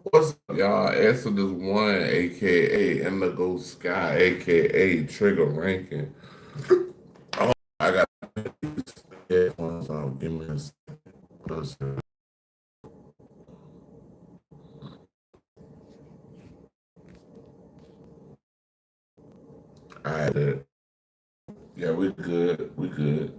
What's up, y'all? Exodus 1, aka Indigo Sky, aka Trigger Ranking. Oh, I got headphones on. Give me a second. I had it. Yeah, we good. We good.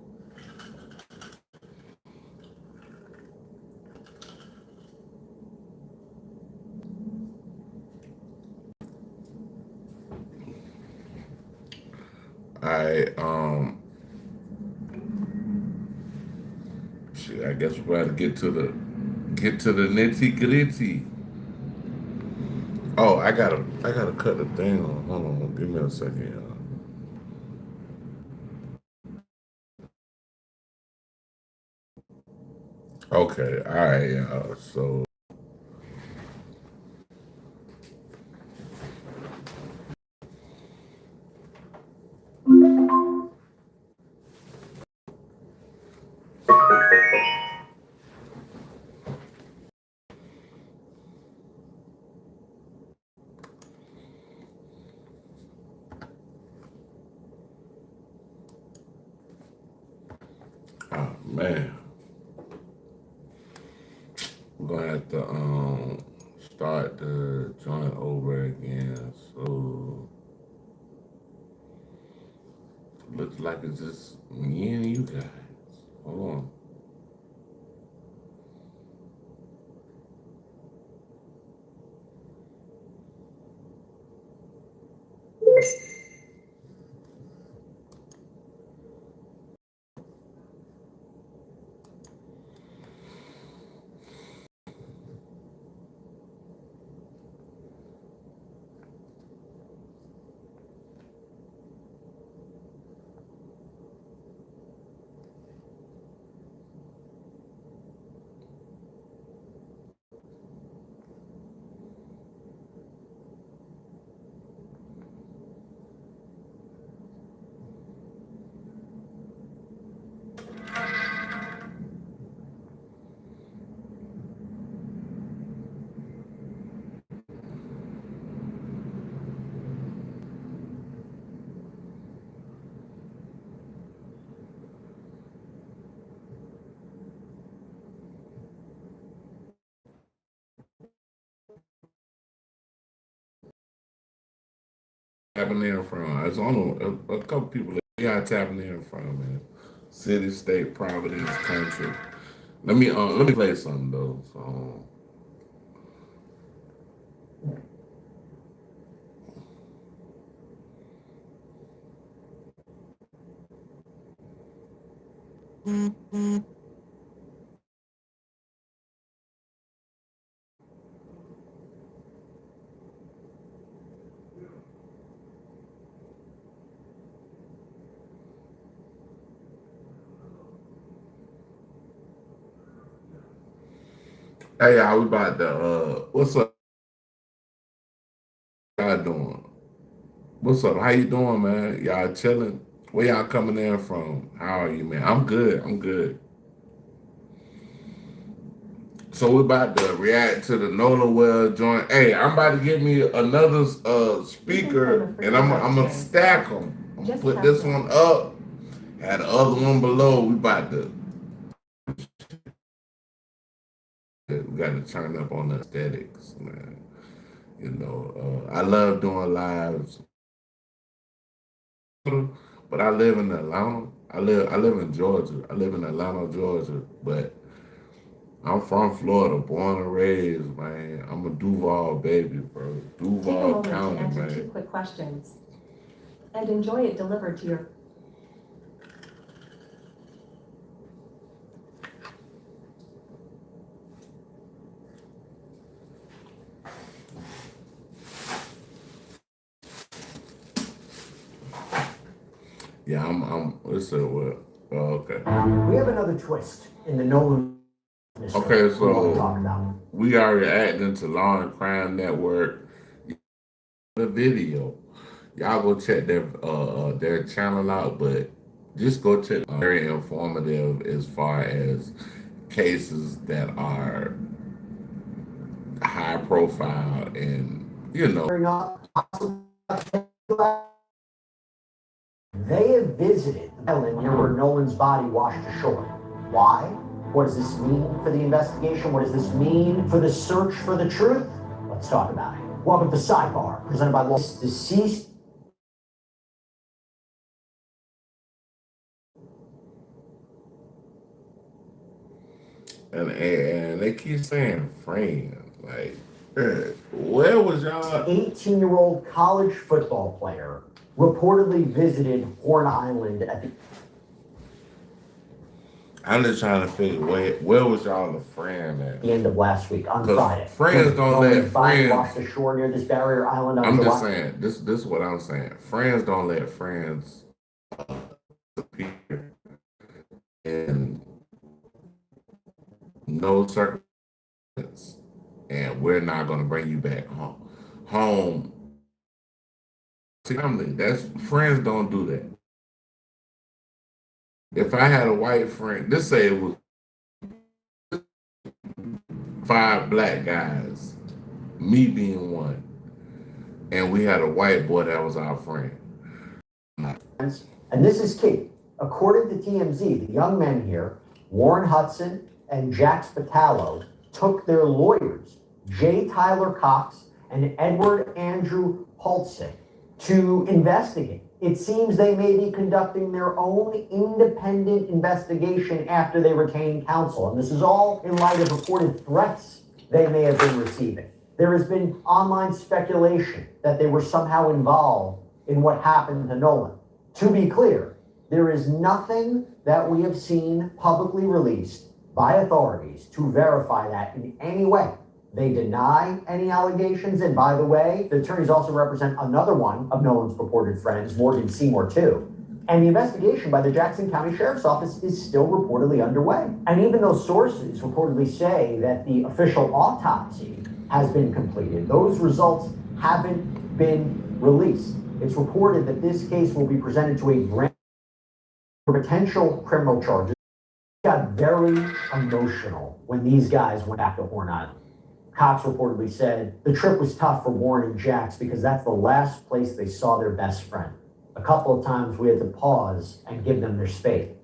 I shit, I guess we're about to get to the nitty gritty. Oh, I gotta cut the thing on. Hold on, give me a second, y'all. Okay, all right, y'all. So, oh man, we're gonna have to start the joint over again. So looks like it's just me and you guys. Hold on. Tapping in from. It's only a couple people that we got tapping in from, man. City, state, Providence, country. Let me play something though. So hey y'all, we about to what's up? Y'all doing? What's up? How you doing, man? Y'all chilling? Where y'all coming in from? How are you, man? I'm good. I'm good. So we about to react to the Nola Well joint. Hey, I'm about to get me another speaker, and I'm gonna stack them. I'm gonna put this one up, and the other one below. We got to turn up on the aesthetics, man. I love doing lives, but I live in Atlanta. I live in Georgia. I live in Atlanta, Georgia, but I'm from Florida, born and raised, man. I'm a Duval baby, bro. Duval County, man. Take a moment to answer 2 quick questions and enjoy it delivered to your. Yeah, let's say what? Oh, okay. We have another twist in the Nolan mystery Okay, we want to talk so about. we are reacting to Law and Crime Network, the video. Y'all go check their channel out, but just go check. Very informative as far as cases that are high profile, and they have visited the island near where Nolan's body washed ashore. Why? What does this mean for the investigation? What does this mean for the search for the truth? Let's talk about it. Welcome to Sidebar, presented by Deceased. And they keep saying friends. Like, where was y'all? 18-year-old college football player reportedly visited Horn Island at the I'm just trying to figure where was y'all the friend at? end of last week on Friday. Friends don't let friends washed ashore near this barrier island on I'm July. just saying, this is what I'm saying. Friends don't let friends appear in no circumstance, and we're not gonna bring you back home. Family, that's friends don't do that. If I had a white friend, let's say it was 5 black guys, me being one, and we had a white boy that was our friend. And this is key. According to TMZ, the young men here, Warren Hudson and Jack Spatalo, took their lawyers, J. Tyler Cox and Edward Andrew Polsick, to investigate. It seems they may be conducting their own independent investigation after they retained counsel. And this is all in light of reported threats they may have been receiving. There has been online speculation that they were somehow involved in what happened to Nolan. To be clear, there is nothing that we have seen publicly released by authorities to verify that in any way. They deny any allegations. And by the way, the attorneys also represent another one of Nolan's purported friends, Morgan Seymour, too. And the investigation by the Jackson County Sheriff's Office is still reportedly underway. And even though sources reportedly say that the official autopsy has been completed, those results haven't been released. It's reported that this case will be presented to a grand for potential criminal charges. It got very emotional when these guys went back to Horn Island. Cox reportedly said the trip was tough for Warren and Jax because that's the last place they saw their best friend. A couple of times we had to pause and give them their space.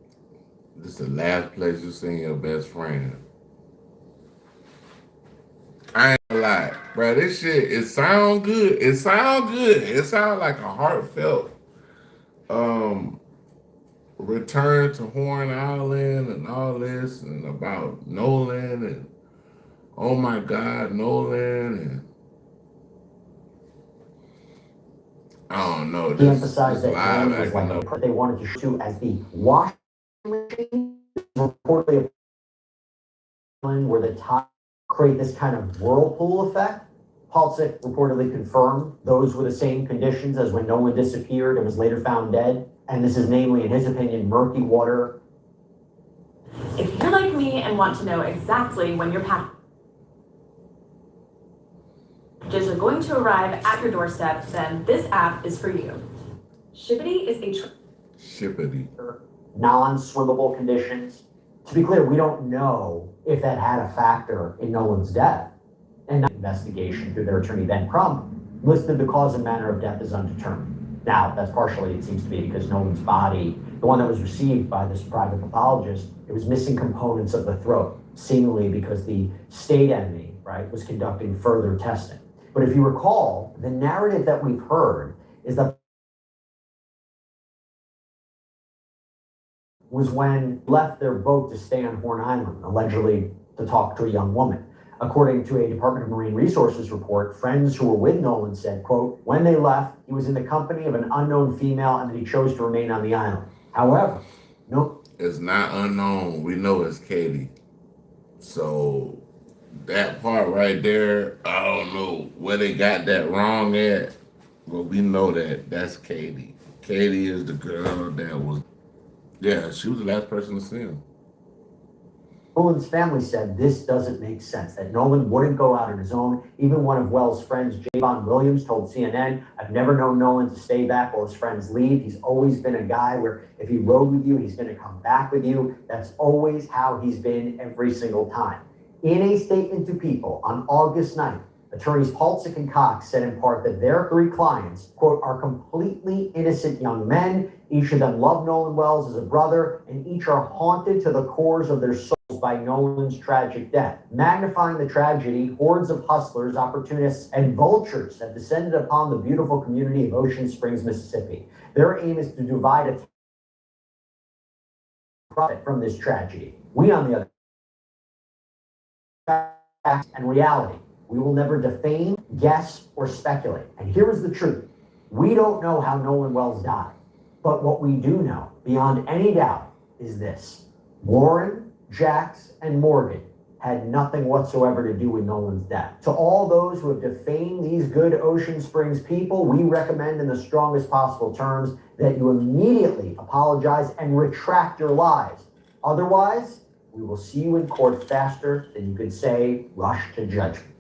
This is the last place you seen your best friend. I ain't gonna lie, bro. This shit, it sound good. It sound good. It sound like a heartfelt return to Horn Island and all this, and about Nolan, and oh my God, Nolan, and I don't know. He emphasized that live was acting like up. they wanted to shoot as the washing machine, reportedly where the top create this kind of whirlpool effect. Polsick reportedly confirmed those were the same conditions as when Nolan disappeared and was later found dead. And this is namely, in his opinion, murky water. If you're like me and want to know exactly when your packages are going to arrive at your doorstep, then this app is for you. Shippity is a Shippity. Non-swimmable conditions. To be clear, we don't know if that had a factor in Nolan's death. And investigation through their attorney, Ben Crump, listed the cause and manner of death as undetermined. Now, that's partially, it seems to be, because Nolan's body, the one that was received by this private pathologist, it was missing components of the throat, seemingly because the state enemy, right, was conducting further testing. But if you recall, the narrative that we've heard is that was when left their boat to stay on Horn Island, allegedly to talk to a young woman. According to a Department of Marine Resources report, friends who were with Nolan said, quote, when they left, he was in the company of an unknown female and that he chose to remain on the island. However, no. It's not unknown. We know it's Katie. So that part right there, I don't know where they got that wrong at, but we know that that's Katie. Katie is the girl that was, yeah, she was the last person to see him. Nolan's family said this doesn't make sense, that Nolan wouldn't go out on his own. Even one of Wells' friends, Javon Williams, told CNN, I've never known Nolan to stay back while his friends leave. He's always been a guy where if he rode with you, he's going to come back with you. That's always how he's been every single time. In a statement to People on August 9th, Attorneys Paltzik and Cox said in part that their three clients, quote, are completely innocent young men. Each of them love Nolan Wells as a brother, and each are haunted to the cores of their souls by Nolan's tragic death. Magnifying the tragedy, hordes of hustlers, opportunists, and vultures have descended upon the beautiful community of Ocean Springs, Mississippi. Their aim is to divide a profit from this tragedy. We, on the other hand, and reality. We will never defame, guess, or speculate. And here is the truth. We don't know how Nolan Wells died. But what we do know, beyond any doubt, is this. Warren, Jax, and Morgan had nothing whatsoever to do with Nolan's death. To all those who have defamed these good Ocean Springs people, we recommend in the strongest possible terms that you immediately apologize and retract your lies. Otherwise, we will see you in court faster than you could say rush to judgment.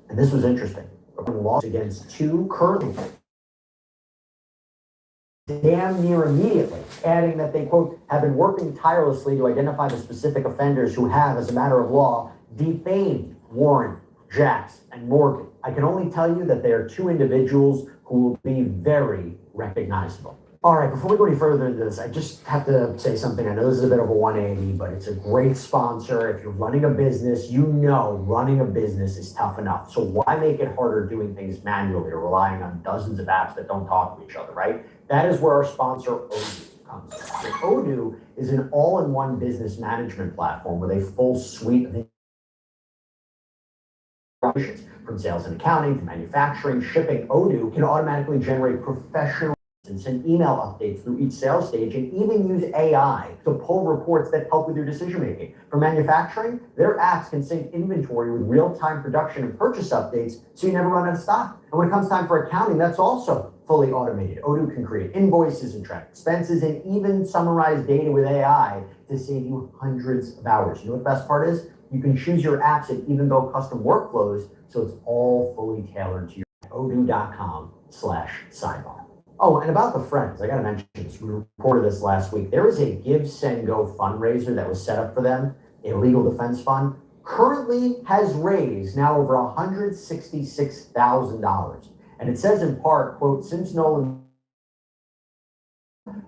And this was interesting. Lawsuits against two currently damn near immediately, adding that they, quote, have been working tirelessly to identify the specific offenders who have, as a matter of law, defamed Warren, Jax, and Morgan. I can only tell you that they are two individuals who will be very recognizable. All right, before we go any further into this, I just have to say something. I know this is a bit of a 180, but it's a great sponsor. If you're running a business, you know running a business is tough enough. So why make it harder doing things manually or relying on dozens of apps that don't talk to each other, right? That is where our sponsor, Odoo, comes in. So Odoo is an all-in-one business management platform with a full suite of operations, from sales and accounting to manufacturing, shipping. Odoo can automatically generate professional and send email updates through each sales stage, and even use AI to pull reports that help with your decision making. For manufacturing, their apps can sync inventory with real-time production and purchase updates so you never run out of stock. And when it comes time for accounting, that's also fully automated. Odoo can create invoices and track expenses and even summarize data with AI to save you hundreds of hours. You know what the best part is? You can choose your apps and even build custom workflows, so it's all fully tailored to your odoo.com/sidebar. Oh, and about the friends, I gotta mention this. We reported this last week. There is a Give, Send, Go fundraiser that was set up for them, a legal defense fund, currently has raised now over $166,000. And it says in part, quote, since Nolan,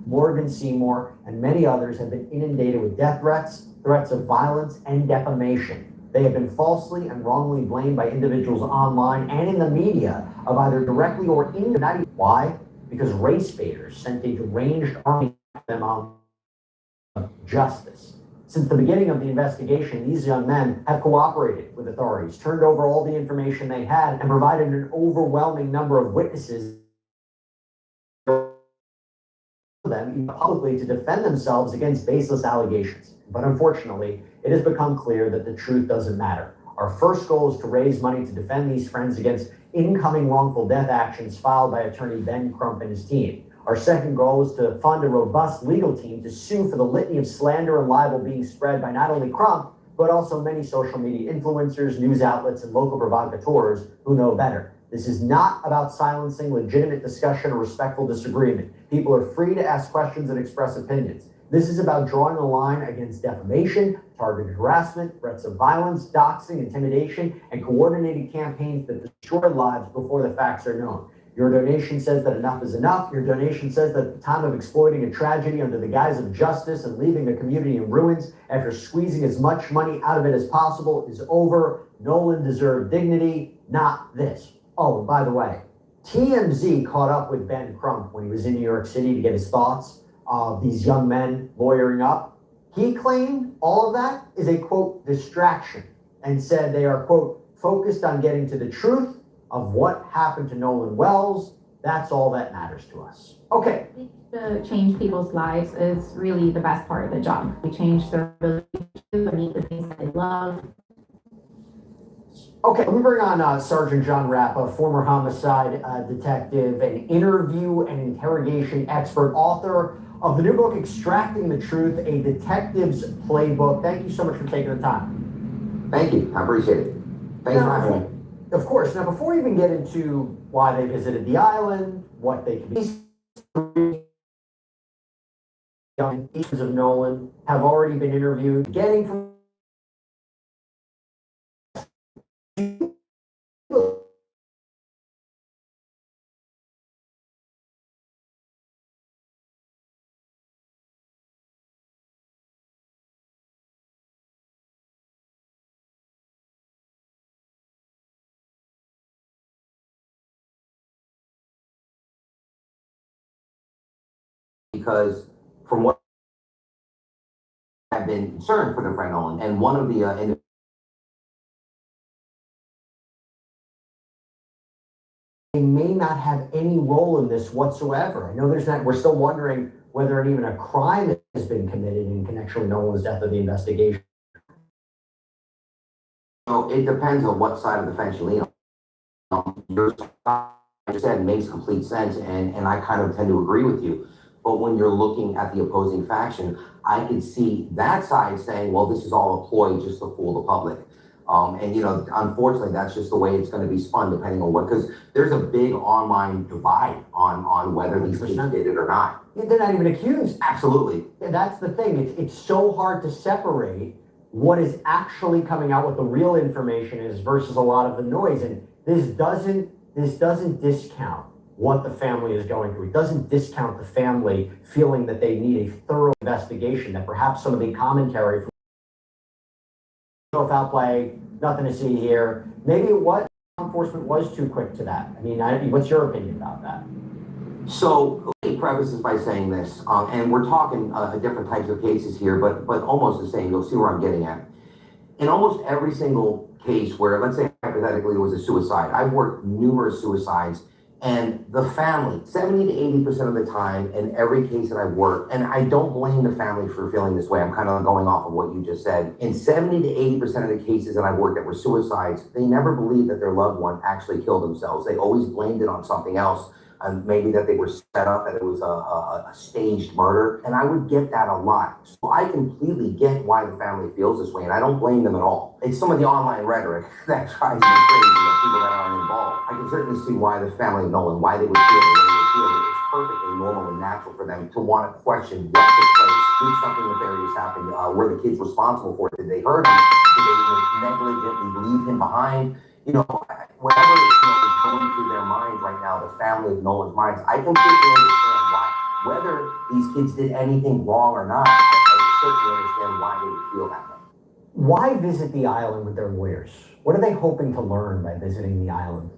Morgan Seymour, and many others have been inundated with death threats, threats of violence, and defamation. They have been falsely and wrongly blamed by individuals online and in the media of either directly or indirectly. Why? Because race baiters sent a deranged army to them on justice. Since the beginning of the investigation, these young men have cooperated with authorities, turned over all the information they had, and provided an overwhelming number of witnesses for them publicly to defend themselves against baseless allegations. But unfortunately, it has become clear that the truth doesn't matter. Our first goal is to raise money to defend these friends against incoming wrongful death actions filed by attorney Ben Crump and his team. Our second goal is to fund a robust legal team to sue for the litany of slander and libel being spread by not only Crump, but also many social media influencers, news outlets, and local provocateurs who know better. This is not about silencing legitimate discussion or respectful disagreement. People are free to ask questions and express opinions. This is about drawing a line against defamation, targeted harassment, threats of violence, doxing, intimidation, and coordinated campaigns that destroy lives before the facts are known. Your donation says that enough is enough. Your donation says that the time of exploiting a tragedy under the guise of justice and leaving the community in ruins after squeezing as much money out of it as possible is over. Nolan deserved dignity, not this. Oh, and by the way, TMZ caught up with Ben Crump when he was in New York City to get his thoughts of these young men lawyering up. He claimed all of that is a, quote, distraction, and said they are, quote, focused on getting to the truth of what happened to Nolan Wells. That's all that matters to us. Okay. To change people's lives is really the best part of the job. We change their ability to meet the things that they love. Okay, let me bring on Sergeant John Rappa, former homicide detective, an interview and interrogation expert, author of the new book, Extracting the Truth, a Detective's Playbook. Thank you so much for taking the time. Thank you. I appreciate it. Thanks for having me. Of course. Now, before we even get into why they visited the island, what they could be, young pieces of Nolan have already been interviewed, getting from because from what I've been concerned for their friend Nolan, and one of the they may not have any role in this whatsoever. I know there's not, we're still wondering whether even a crime has been committed in connection with Nolan's death of the investigation. So it depends on what side of the fence you lean on. Your side, I said, makes complete sense, and I kind of tend to agree with you. But when you're looking at the opposing faction, I can see that side saying, well, this is all a ploy just to fool the public. And, unfortunately, that's just the way it's going to be spun, depending on what, because there's a big online divide on whether these kids did it or not. Yeah, they're not even accused. Absolutely. Yeah, that's the thing. It's so hard to separate what is actually coming out, what the real information is, versus a lot of the noise. And this doesn't discount what the family is going through. It doesn't discount the family feeling that they need a thorough investigation, that perhaps some of the commentary from foul play, nothing to see here. Maybe law enforcement was too quick to that. I mean, what's your opinion about that? So let me preface this by saying this, and we're talking different types of cases here, but almost the same. You'll see where I'm getting at. In almost every single case where, let's say hypothetically, it was a suicide, I've worked numerous suicides, and the family, 70 to 80% of the time, in every case that I've worked, and I don't blame the family for feeling this way. I'm kind of going off of what you just said. In 70 to 80% of the cases that I've worked that were suicides, they never believed that their loved one actually killed themselves. They always blamed it on something else. Maybe that they were set up, that it was a staged murder. And I would get that a lot. So I completely get why the family feels this way, and I don't blame them at all. It's some of the online rhetoric that drives me crazy, people that aren't involved. I can certainly see why the family of Nolan, why they would feel the way they feel. It's perfectly normal and natural for them to want to question what took place. Did something nefarious happen? Were the kids responsible for it? Did they hurt him? Did they negligently leave him behind? Whatever is going through their minds right now, the family of Nolan's minds, I completely understand why. Whether these kids did anything wrong or not, I certainly understand why they would feel that way. Why visit the island with their lawyers? What are they hoping to learn by visiting the island?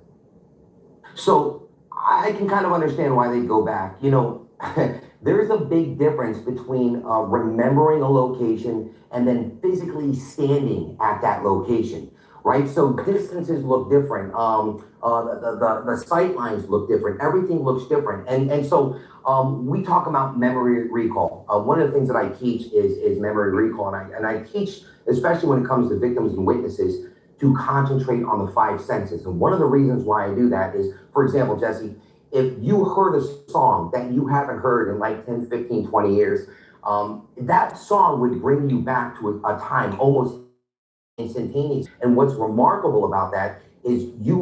So I can kind of understand why they go back. There's a big difference between remembering a location and then physically standing at that location. Right, so distances look different. The sight lines look different. Everything looks different, and so we talk about memory recall. One of the things that I teach is memory recall, and I teach, especially when it comes to victims and witnesses, to concentrate on the five senses. And one of the reasons why I do that is, for example, Jesse, if you heard a song that you haven't heard in like 10, 15, 20 years, that song would bring you back to a time almost instantaneous. And what's remarkable about that is you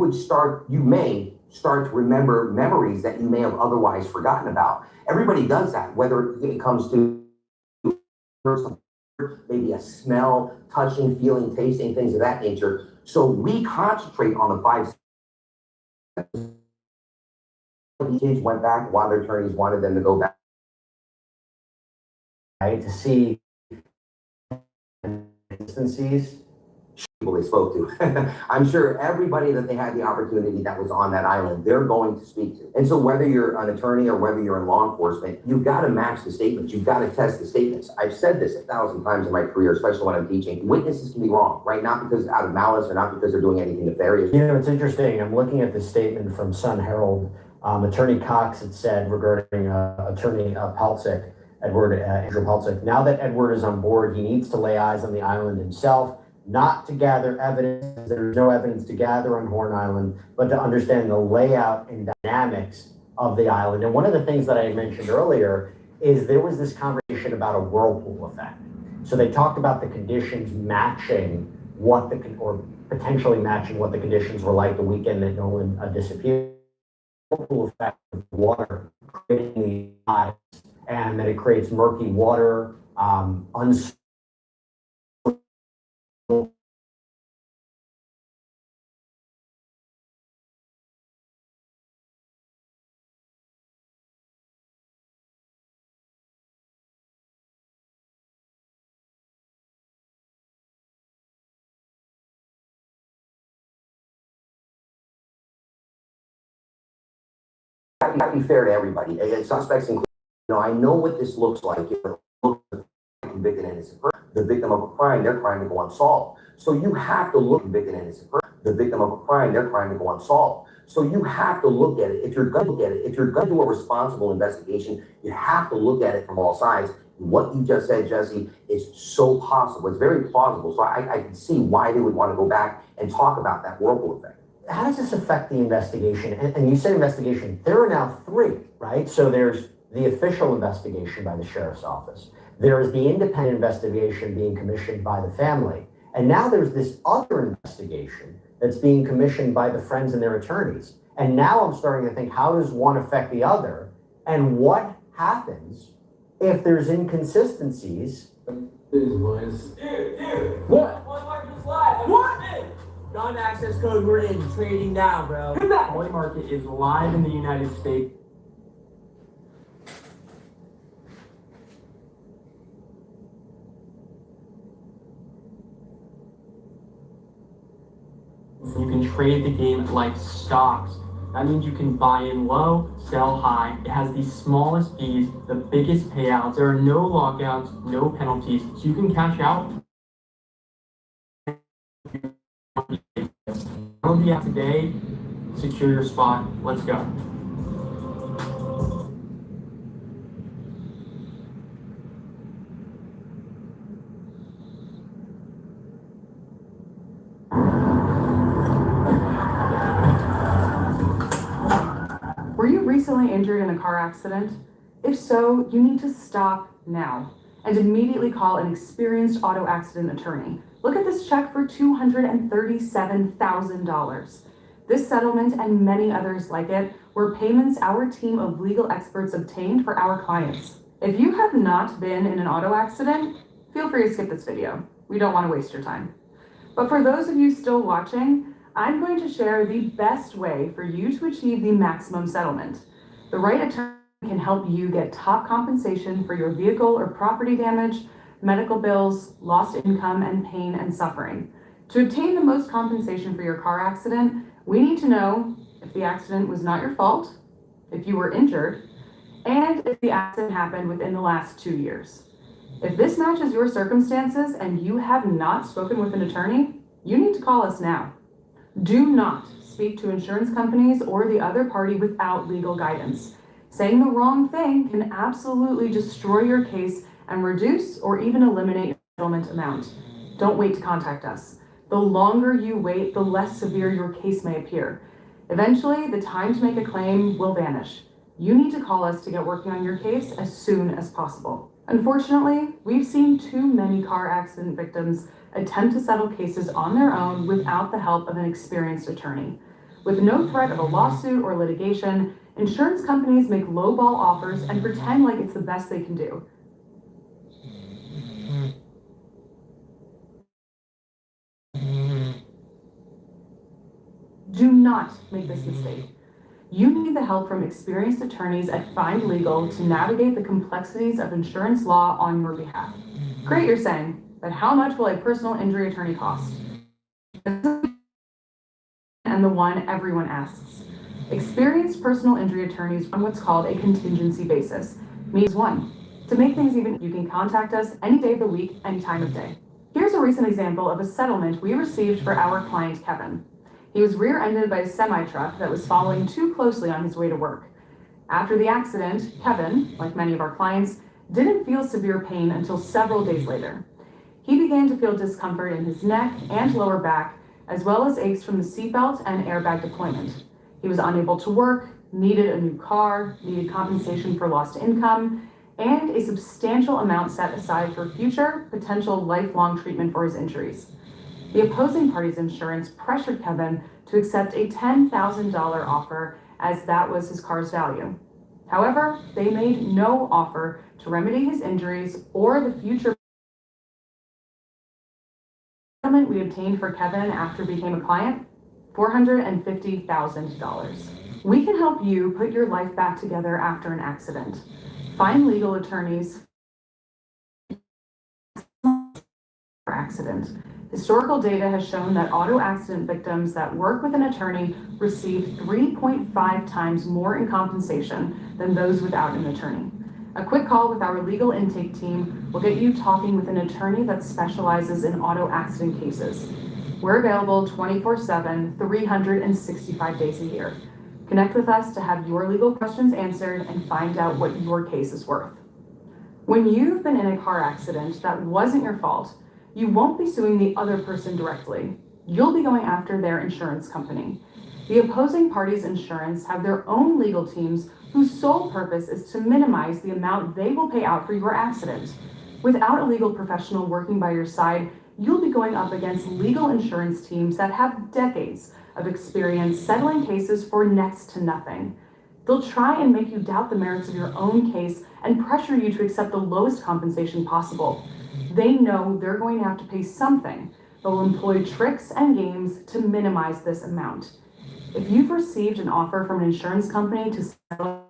may start to remember memories that you may have otherwise forgotten about. Everybody does that, whether it comes to maybe a smell, touching, feeling, tasting, things of that nature. So we concentrate on the five senses. The kids went back, while their attorneys wanted them to go back. Right, to see instances. People they spoke to. I'm sure everybody that they had the opportunity that was on that island, they're going to speak to. And so whether you're an attorney or whether you're in law enforcement, you've got to match the statements. You've got to test the statements. I've said this 1,000 times in my career, especially when I'm teaching. Witnesses can be wrong, right? Not because out of malice or not because they're doing anything nefarious. It's interesting. I'm looking at this statement from Sun Herald. Attorney Cox had said regarding attorney Peltzik, Andrew Peltzik, now that Edward is on board, he needs to lay eyes on the island himself, not to gather evidence. There's no evidence to gather on Horn Island, but to understand the layout and dynamics of the island. And one of the things that I mentioned earlier is there was this conversation about a whirlpool effect. So they talked about the conditions matching or potentially matching what the conditions were like the weekend that Nolan disappeared. Whirlpool effect of water creating the eyes, and that it creates murky water, Got to be fair to everybody. Suspects include Now, I know what this looks like. It looks like a convicted innocent person. The victim of a crime, they're trying to go unsolved. So you have to look convicted innocent person. The victim of a crime, they're trying to go unsolved. So you have to look at it. If you're going to look at it, if you're going to do a responsible investigation, you have to look at it from all sides. What you just said, Jesse, is so possible. It's very plausible. So I can see why they would want to go back and talk about that whirlpool effect. How does this affect the investigation? And you said investigation, there are now three, right? So there's the official investigation by the sheriff's office. There is the independent investigation being commissioned by the family. And now there's this other investigation that's being commissioned by the friends and their attorneys. And now I'm starting to think, how does one affect the other? And what happens if there's inconsistencies? Boys. Dude. What? What? Gun access code, we're in trading now, bro. Toy Market is live in the United States. You can trade the game like stocks. That means you can buy in low, sell high. It has the smallest fees, the biggest payouts. There are no lockouts, no penalties, so you can cash out. Download the app today, secure your spot. Let's go. Were you recently injured in a car accident? If so, you need to stop now and immediately call an experienced auto accident attorney. Look at this check for $237,000. This settlement and many others like it were payments our team of legal experts obtained for our clients. If you have not been in an auto accident, feel free to skip this video. We don't want to waste your time. But for those of you still watching, I'm going to share the best way for you to achieve the maximum settlement. The right attorney can help you get top compensation for your vehicle or property damage, medical bills, lost income, and pain and suffering. To obtain the most compensation for your car accident, we need to know if the accident was not your fault, if you were injured, and if the accident happened within the last 2 years. If this matches your circumstances and you have not spoken with an attorney, you need to call us now. Do not speak to insurance companies or the other party without legal guidance. Saying the wrong thing can absolutely destroy your case and reduce or even eliminate your settlement amount. Don't wait to contact us. The longer you wait, the less severe your case may appear. Eventually, the time to make a claim will vanish. You need to call us to get working on your case as soon as possible. Unfortunately, we've seen too many car accident victims attempt to settle cases on their own without the help of an experienced attorney. With no threat of a lawsuit or litigation, insurance companies make lowball offers and pretend like it's the best they can do. Do not make this mistake. You need the help from experienced attorneys at Find Legal to navigate the complexities of insurance law on your behalf. Great, you're saying, but how much will a personal injury attorney cost? And the one everyone asks. Experienced personal injury attorneys on what's called a contingency basis. Means one, to make things even, you can contact us any day of the week, any time of day. Here's a recent example of a settlement we received for our client, Kevin. He was rear-ended by a semi-truck that was following too closely on his way to work. After the accident, Kevin, like many of our clients, didn't feel severe pain until several days later. He began to feel discomfort in his neck and lower back, as well as aches from the seatbelt and airbag deployment. He was unable to work, needed a new car, needed compensation for lost income, and a substantial amount set aside for future, potential lifelong treatment for his injuries. The opposing party's insurance pressured Kevin to accept a $10,000 offer, as that was his car's value. However, they made no offer to remedy his injuries or the future settlement we obtained for Kevin after he became a client, $450,000. We can help you put your life back together after an accident. Find legal attorneys for accident. Historical data has shown that auto accident victims that work with an attorney receive 3.5 times more in compensation than those without an attorney. A quick call with our legal intake team will get you talking with an attorney that specializes in auto accident cases. We're available 24/7, 365 days a year. Connect with us to have your legal questions answered and find out what your case is worth. When you've been in a car accident that wasn't your fault, you won't be suing the other person directly. You'll be going after their insurance company. The opposing party's insurance have their own legal teams whose sole purpose is to minimize the amount they will pay out for your accident. Without a legal professional working by your side, you'll be going up against legal insurance teams that have decades of experience settling cases for next to nothing. They'll try and make you doubt the merits of your own case and pressure you to accept the lowest compensation possible. They know they're going to have to pay something. They'll employ tricks and games to minimize this amount. If you've received an offer from an insurance company to settle,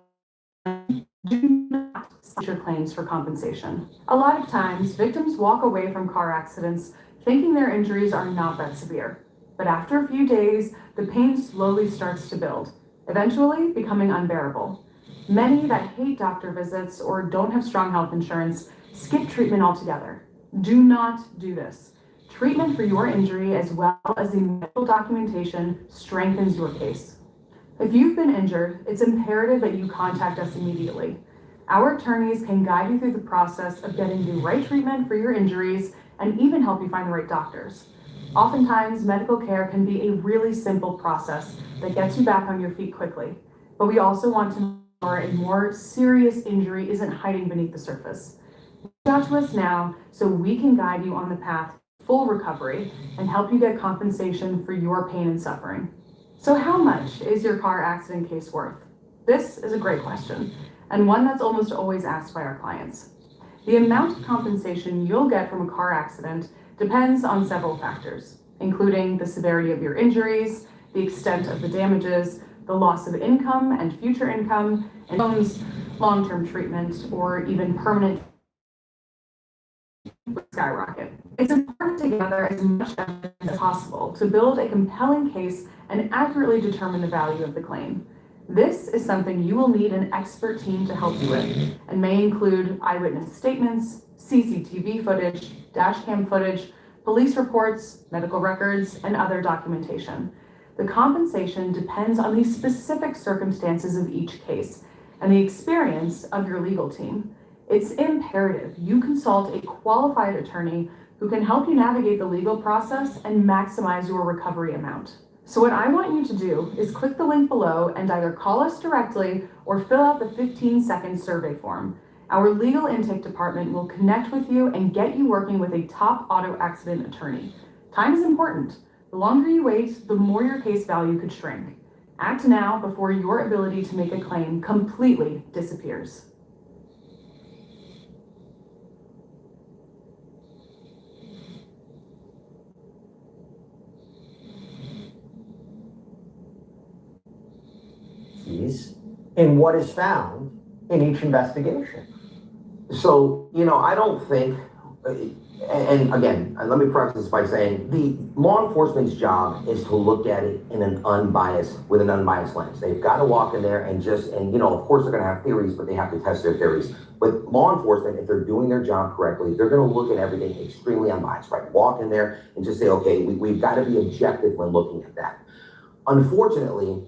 do not submit your claims for compensation. A lot of times, victims walk away from car accidents thinking their injuries are not that severe. But after a few days, the pain slowly starts to build, eventually becoming unbearable. Many that hate doctor visits or don't have strong health insurance skip treatment altogether. Do not do this. Treatment for your injury as well as the medical documentation strengthens your case. If you've been injured, it's imperative that you contact us immediately. Our attorneys can guide you through the process of getting the right treatment for your injuries and even help you find the right doctors. Oftentimes, medical care can be a really simple process that gets you back on your feet quickly, but we also want to ensure a more serious injury isn't hiding beneath the surface. Reach out to us now so we can guide you on the path to full recovery and help you get compensation for your pain and suffering. So how much is your car accident case worth? This is a great question, and one that's almost always asked by our clients. The amount of compensation you'll get from a car accident depends on several factors, including the severity of your injuries, the extent of the damages, the loss of income and future income, and loans, long-term treatment, or even permanent skyrocket. It's important to gather as much evidence as possible to build a compelling case and accurately determine the value of the claim. This is something you will need an expert team to help you with, and may include eyewitness statements, CCTV footage, dash cam footage, police reports, medical records, and other documentation. The compensation depends on the specific circumstances of each case and the experience of your legal team. It's imperative you consult a qualified attorney who can help you navigate the legal process and maximize your recovery amount. So what I want you to do is click the link below and either call us directly or fill out the 15-second survey form. Our legal intake department will connect with you and get you working with a top auto accident attorney. Time is important. The longer you wait, the more your case value could shrink. Act now before your ability to make a claim completely disappears. In what is found in each investigation. So, I don't think, and again, let me preface this by saying the law enforcement's job is to look at it with an unbiased lens. They've got to walk in there and of course they're going to have theories, but they have to test their theories. But law enforcement, if they're doing their job correctly, they're going to look at everything extremely unbiased, right? Walk in there and just say, okay, we've got to be objective when looking at that. Unfortunately,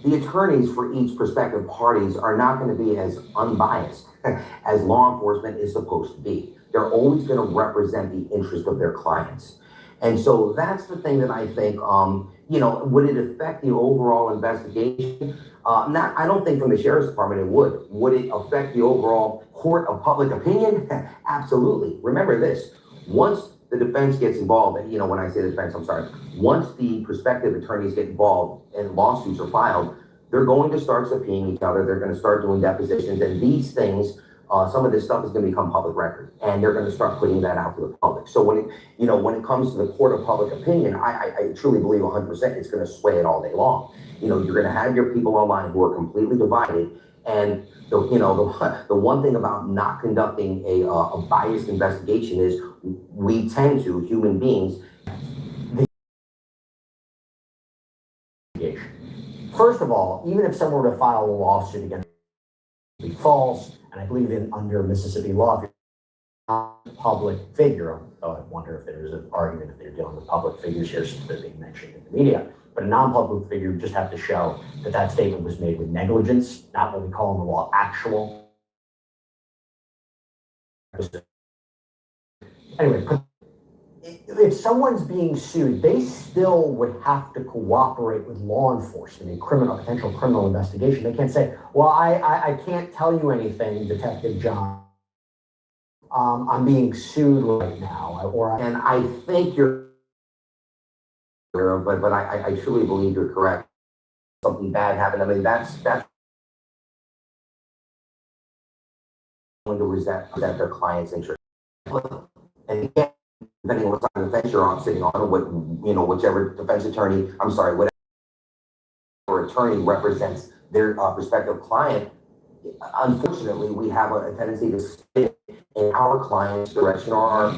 the attorneys for each prospective parties are not going to be as unbiased as law enforcement is supposed to be. They're always going to represent the interest of their clients. And so that's the thing that I think, would it affect the overall investigation? I don't think from the sheriff's department it would. Would it affect the overall court of public opinion? Absolutely. Remember this, once the defense gets involved, and when I say the defense, I'm sorry, once the prospective attorneys get involved and lawsuits are filed, they're going to start subpoenaing each other. They're going to start doing depositions, and these things, some of this stuff is going to become public record, and they're going to start putting that out to the public. So when it comes to the court of public opinion, I truly believe 100% it's going to sway it all day long. You're going to have your people online who are completely divided, and the one thing about not conducting a biased investigation is we tend to, human beings. First of all, even if someone were to file a lawsuit against be false, And I believe under Mississippi law, if you're not a public figure, though I wonder if there's an argument if they're dealing with public figures here since they're being mentioned in the media. But a non-public figure, you just have to show that that statement was made with negligence, not what we call in the law actual. Anyway, if someone's being sued, they still would have to cooperate with law enforcement in potential criminal investigation. They can't say, well, I can't tell you anything, Detective John. I'm being sued right now, And I think you're, but I truly believe you're correct. Something bad happened. I mean, that's it was that their client's interest. And again, depending on what side of the fence you're sitting on, whichever defense attorney, whatever attorney represents their prospective client. Unfortunately, we have a tendency to sit in our client's direction or our,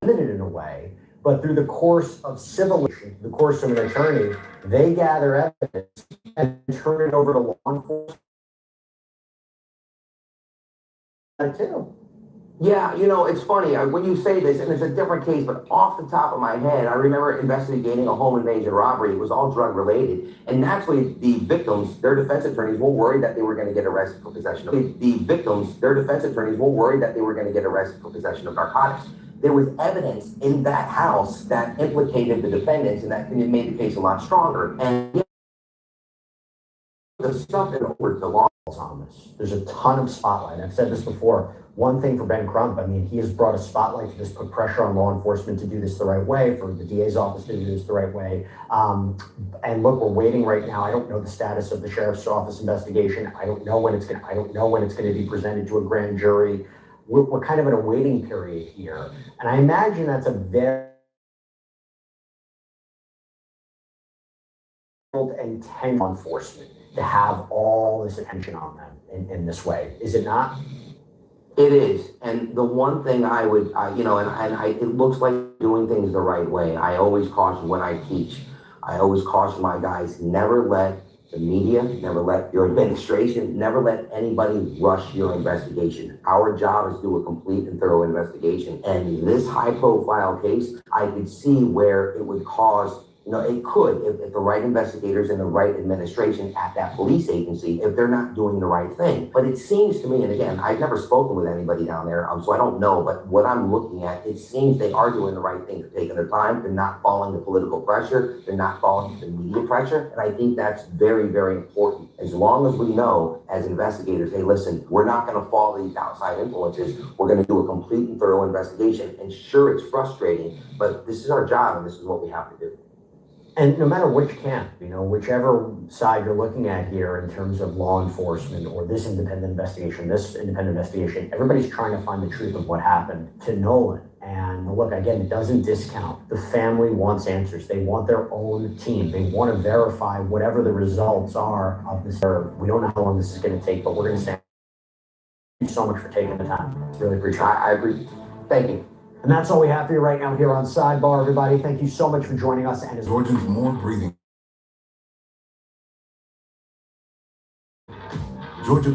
limited in a way, but through the course of the course of an attorney, they gather evidence and turn it over to law enforcement too. Yeah, it's funny when you say this, and it's a different case, but off the top of my head, I remember investigating a home invasion robbery. It was all drug related, and naturally, the victims, their defense attorneys were worried that they were going to get arrested for possession of narcotics. There was evidence in that house that implicated the defendants, and that made the case a lot stronger. And the stuff that over to law On this, there's a ton of spotlight. I've said this before. One thing for Ben Crump, I mean, he has brought a spotlight to this, put pressure on law enforcement to do this the right way, for the DA's office to do this the right way. And look, we're waiting right now. I don't know the status of the sheriff's office investigation. I don't know when it's going to be presented to a grand jury. We're kind of in a waiting period here, and I imagine that's a very intense law enforcement to have all this attention on them in this way. Is it not? It is, and the one thing I would, it looks like doing things the right way. I always caution when I teach. I always caution my guys: never let the media, never let your administration, never let anybody rush your investigation. Our job is to do a complete and thorough investigation. And this high-profile case, I could see where it would cause. It could, if the right investigators and the right administration at that police agency, if they're not doing the right thing. But it seems to me, and again, I've never spoken with anybody down there, so I don't know, but what I'm looking at, it seems they are doing the right thing. They're taking their time. They're not falling to political pressure. They're not falling to media pressure. And I think that's very, very important. As long as we know, as investigators, hey, listen, we're not going to fall to these outside influences. We're going to do a complete and thorough investigation. And sure, it's frustrating, but this is our job, and this is what we have to do. And no matter which camp, whichever side you're looking at here in terms of law enforcement or this independent investigation, everybody's trying to find the truth of what happened to Nolan. And look, again, it doesn't discount. The family wants answers. They want their own team. They want to verify whatever the results are of this. We don't know how long this is going to take, but we're going to say thank you so much for taking the time. Really appreciate it. I agree. Thank you. And that's all we have for you right now here on Sidebar, everybody. Thank you so much for joining us. And as Georgians more breathing. Georgia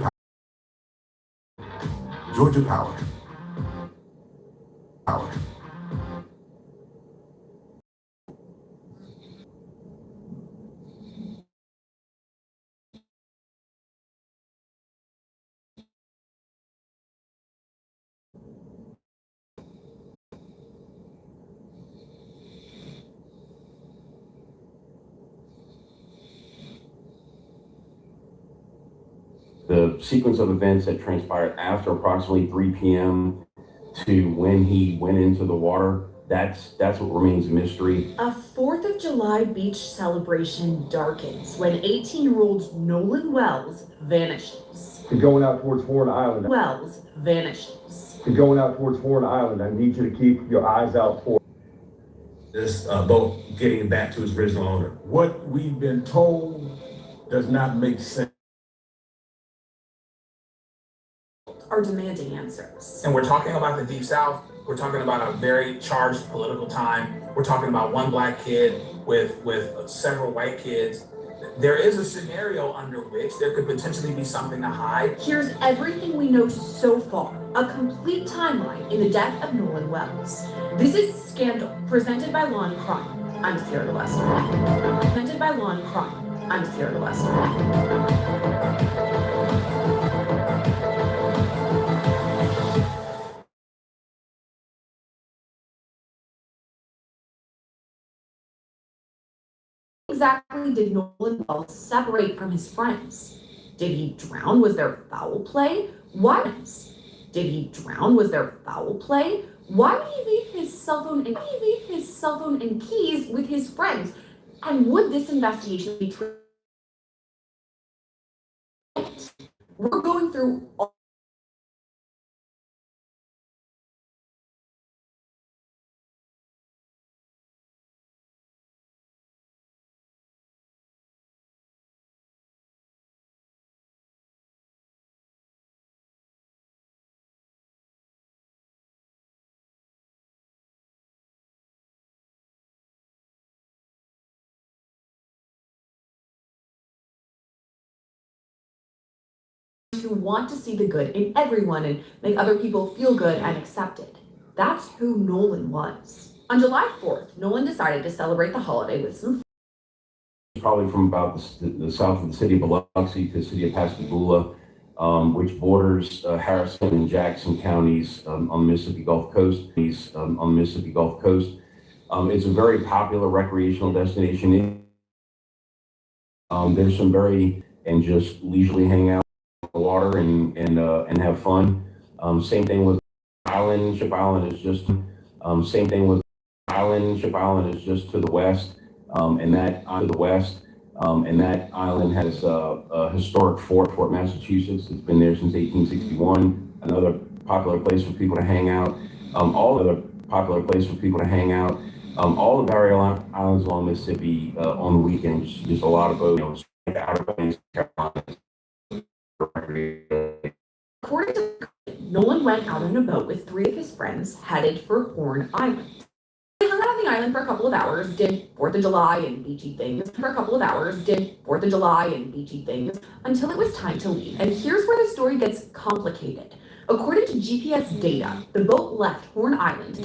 Power. Power. The sequence of events that transpired after approximately 3 p.m. to when he went into the water, that's what remains a mystery. A 4th of July beach celebration darkens when 18-year-old Nolan Wells vanishes. To going out towards Horn Island. Wells vanishes. To going out towards Horn Island, I need you to keep your eyes out for this boat getting back to its original owner. What we've been told does not make sense. Are demanding answers. And we're talking about the Deep South. We're talking about a very charged political time. We're talking about one black kid with several white kids. There is a scenario under which there could potentially be something to hide. Here's everything we know so far. A complete timeline in the death of Nolan Wells. This is Scandal, presented by Law and Crime. I'm Sierra Lester. Presented by Law and Crime. I'm Sierra Lester. Exactly did Nolan Wells separate from his friends? Did he drown? Was there foul play? Why? Did he drown? Was there foul play? Why would he leave his cell phone and keys with his friends? And would this investigation be true? We're going through all who want to see the good in everyone and make other people feel good and accepted. That's who Nolan was. On July 4th, Nolan decided to celebrate the holiday with some Probably from about the south of the city of Biloxi to the city of Pascagoula, which borders Harrison and Jackson counties on the Mississippi Gulf Coast. It's a very popular recreational destination. There's some and just leisurely hang out on the water and have fun. Same thing with Island. Ship Island is just to the west. And that island has a historic Fort Massachusetts. It's been there since 1861. Another popular place for people to hang out. All the Barrier Islands along Mississippi on the weekends. Just a lot of boats. According to Nolan went out on a boat with 3 of his friends headed for Horn Island. They hung out on the island for a couple of hours, did 4th of July and beachy things until it was time to leave. And here's where the story gets complicated. According to GPS data, the boat left Horn Island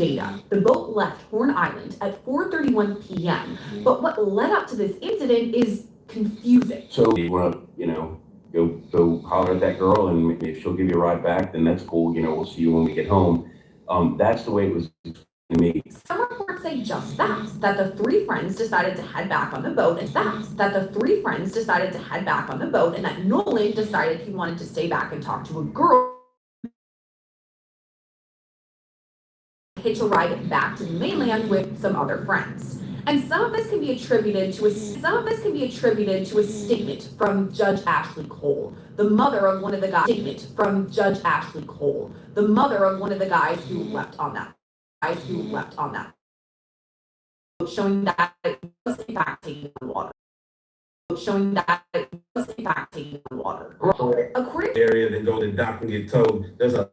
at 4:31 p.m. But what led up to this incident is confusing. So you want to, go holler at that girl, and if she'll give you a ride back, then that's cool. We'll see you when we get home. That's the way it was to me. Some reports say just that the 3 friends decided to head back on the boat, and that Nolan decided he wanted to stay back and talk to a girl. Hitch a ride back to the mainland with some other friends. And some of this can be attributed to a statement from Judge Ashley Cole, the mother of one of the guys who left on that showing that it was in fact taking on water. According to area, then go to the dock and get towed. There's a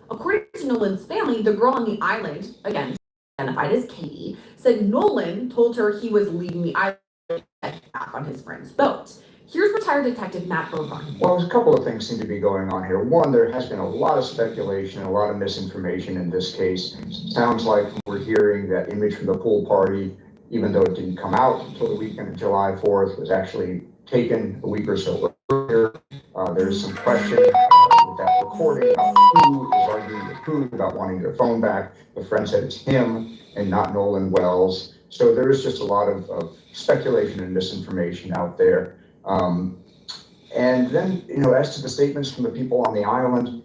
According to Nolan's family, the girl on the island, again identified as Katie, said Nolan told her he was leaving the island back on his friend's boat. Here's retired detective Matt Irvine. Well, there's a couple of things seem to be going on here. One, there has been a lot of speculation, a lot of misinformation in this case. Sounds like we're hearing that image from the pool party, even though it didn't come out until the weekend of July 4th, was actually taken a week or so earlier. There's some question with that recording about who is arguing with who about wanting their phone back. The friend said it's him and not Nolan Wells. So there is just a lot of speculation and misinformation out there. And then, as to the statements from the people on the island,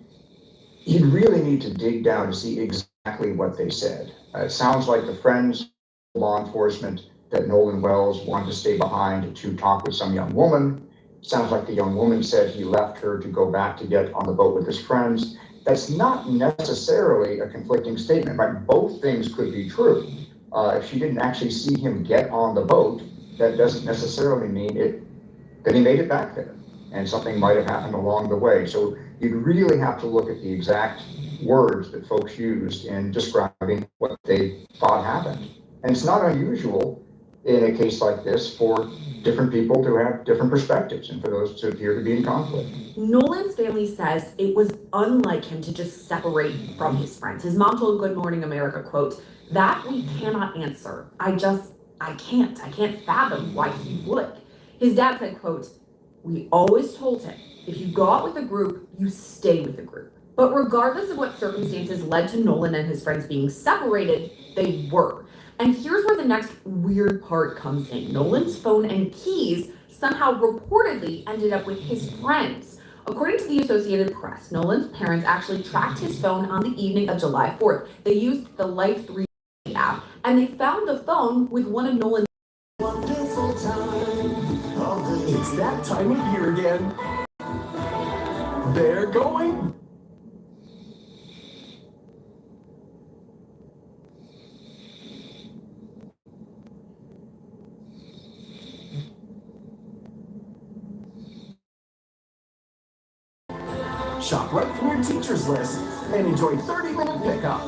you really need to dig down to see exactly what they said. It sounds like the friends, law enforcement, that Nolan Wells wanted to stay behind to talk with some young woman. Sounds like the young woman said he left her to go back to get on the boat with his friends. That's not necessarily a conflicting statement, right? Both things could be true. If she didn't actually see him get on the boat, that doesn't necessarily mean that he made it back there. And something might have happened along the way. So you'd really have to look at the exact words that folks used in describing what they thought happened. And it's not unusual in a case like this for different people to have different perspectives and for those to appear to be in conflict. Nolan's family says it was unlike him to just separate from his friends. His mom told Good Morning America, quote, "That we cannot answer. I can't fathom why he would." His dad said, quote, "We always told him, if you go out with a group, you stay with the group." But regardless of what circumstances led to Nolan and his friends being separated, they were. And here's where the next weird part comes in. Nolan's phone and keys somehow reportedly ended up with his friends. According to the Associated Press, Nolan's parents actually tracked his phone on the evening of July 4th. They used the Life 3 app, and they found the phone with one of Nolan's. Wonderful time. It's that time of year again. They're going. Shop right from your teacher's list and enjoy 30-minute pickup.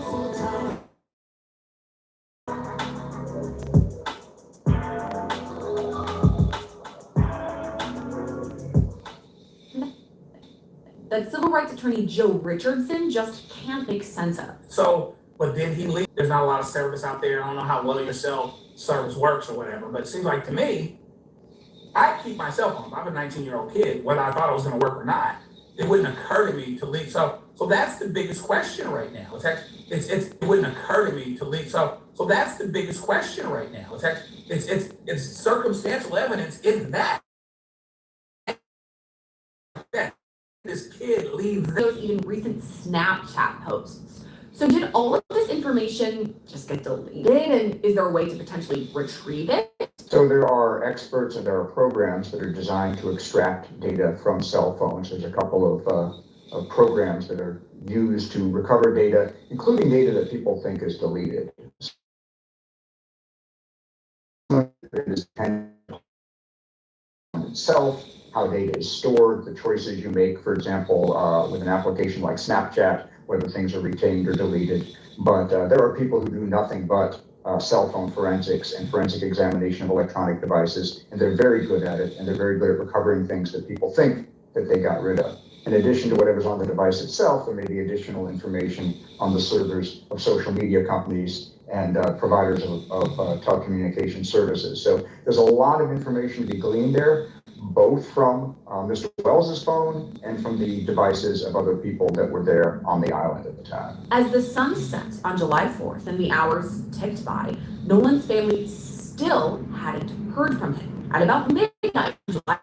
That civil rights attorney Joe Richardson just can't make sense of. So, but did he leave? There's not a lot of service out there. I don't know how well your cell service works or whatever, but it seems like to me, I keep my cell phone. I'm a 19-year-old kid, whether I thought it was going to work or not. It wouldn't occur to me to leave. So that's the biggest question right now. It wouldn't occur to me to leave. So that's the biggest question right now. It's circumstantial evidence in that this kid leave. Those even recent Snapchat posts. So did all of this information just get deleted, and is there a way to potentially retrieve it? So there are experts and there are programs that are designed to extract data from cell phones. There's a couple of programs that are used to recover data, including data that people think is deleted. It is itself, how data is stored, the choices you make, for example, with an application like Snapchat, whether things are retained or deleted. But there are people who do nothing but cell phone forensics and forensic examination of electronic devices, and they're very good at it, and they're very good at recovering things that people think that they got rid of. In addition to whatever's on the device itself, there may be additional information on the servers of social media companies and providers of telecommunication services. So there's a lot of information to be gleaned there, both from Mr. Wells's phone and from the devices of other people that were there on the island at the time. As the sun set on July 4th and the hours ticked by, Nolan's family still hadn't heard from him. At about midnight on July,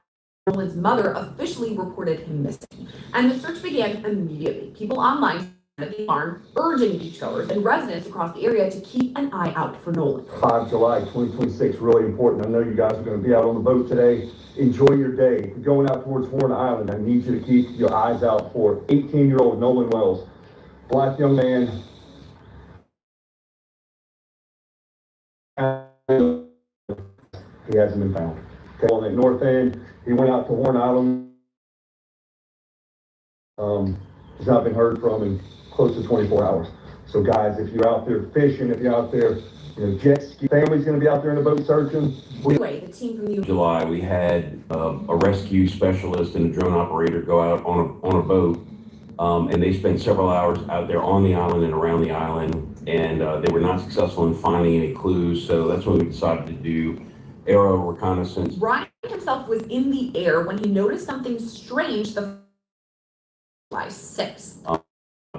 Nolan's mother officially reported him missing, and the search began immediately. People online sounded the alarm, urging beachgoers and residents across the area to keep an eye out for Nolan. 5 July 2026, really important. I know you guys are going to be out on the boat today. Enjoy your day. If you're going out towards Horn Island, I need you to keep your eyes out for 18-year-old Nolan Wells, black young man. He hasn't been found. Okay, on that north end, he went out to Horn Island. He's not been heard from in close to 24 hours. So guys, if you're out there fishing, if you're out there, jet ski, family's going to be out there in the boat searching. Anyway, the team from the July, we had a rescue specialist and a drone operator go out on a boat, and they spent several hours out there on the island and around the island, and they were not successful in finding any clues. So that's when we decided to do aerial reconnaissance. Ryan can himself was in the air when he noticed something strange the July 6th.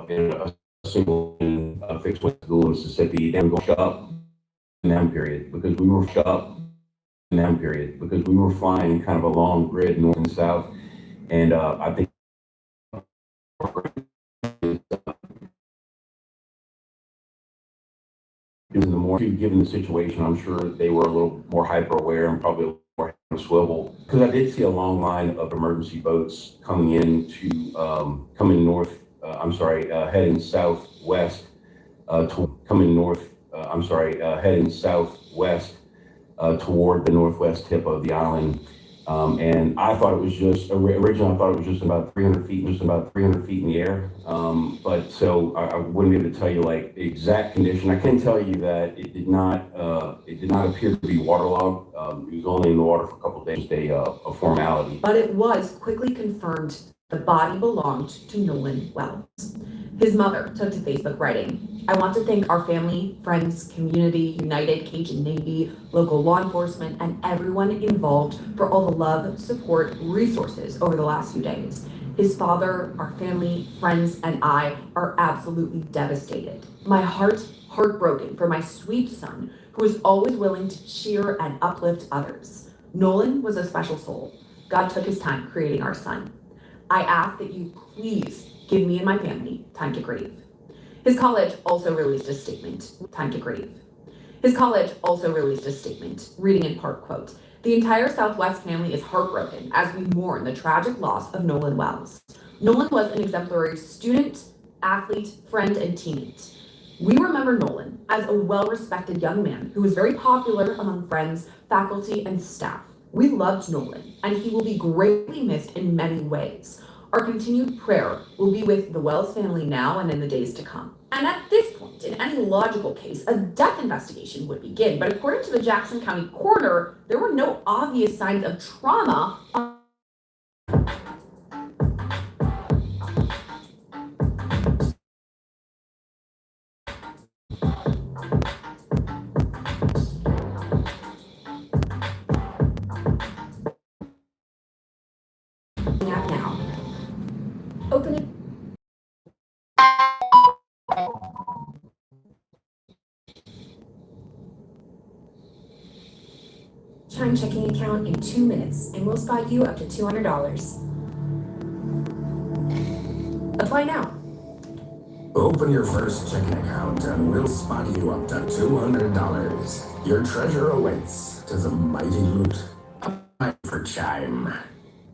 In a single fixed wing school in Mississippi, and go up in that period because we were up in that period because we were flying kind of a long grid north and south, and I think given the situation, I'm sure they were a little more hyper aware and probably a little more on a swivel, because I did see a long line of emergency boats coming in to coming north. Heading southwest heading southwest toward the northwest tip of the island. And I thought it was just, originally I thought it was just about 300 feet in the air. But so I wouldn't be able to tell you like the exact condition. I can tell you that it did not appear to be waterlogged. It was only in the water for a couple of days, a formality. But it was quickly confirmed the body belonged to Nolan Wells. His mother took to Facebook writing, "I want to thank our family, friends, community, United Cajun Navy, local law enforcement, and everyone involved for all the love, support, resources over the last few days. His father, our family, friends, and I are absolutely devastated. My heart heartbroken for my sweet son, who is always willing to cheer and uplift others. Nolan was a special soul. God took his time creating our son. I ask that you please give me and my family time to grieve." His college also released a statement, reading in part, quote, "The entire Southwest family is heartbroken as we mourn the tragic loss of Nolan Wells. Nolan was an exemplary student, athlete, friend, and teammate. We remember Nolan as a well-respected young man who was very popular among friends, faculty, and staff. We loved Nolan, and he will be greatly missed in many ways. Our continued prayer will be with the Wells family now and in the days to come." And at this point, in any logical case, a death investigation would begin. But according to the Jackson County coroner, there were no obvious signs of trauma. Now, opening. Chime checking account in 2 minutes, and we'll spot you up to $200. Apply now. Open your first checking account and we'll spot you up to $200. Your treasure awaits to the mighty loot. Apply for Chime.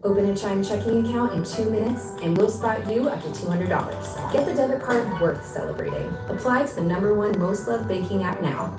Open a Chime checking account in 2 minutes, and we'll spot you up to $200. Get the debit card worth celebrating. Apply to the #1 most loved banking app now.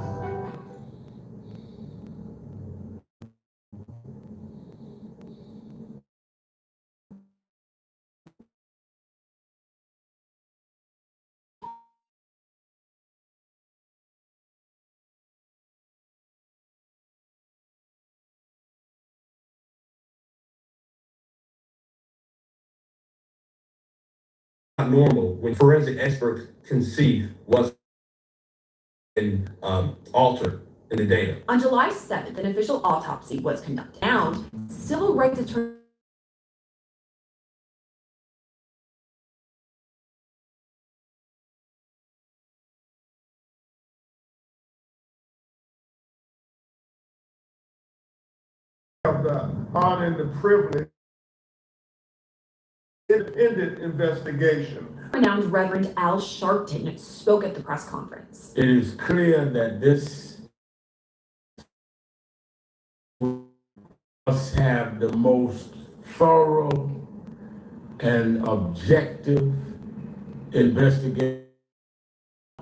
Not normal when forensic experts can see what's been altered in the data. On July 7th, an official autopsy was conducted. Now, civil rights attorney Have the honor and the privilege independent investigation. renowned Reverend Al Sharpton spoke at the press conference. It is clear that this must have the most thorough and objective investigation.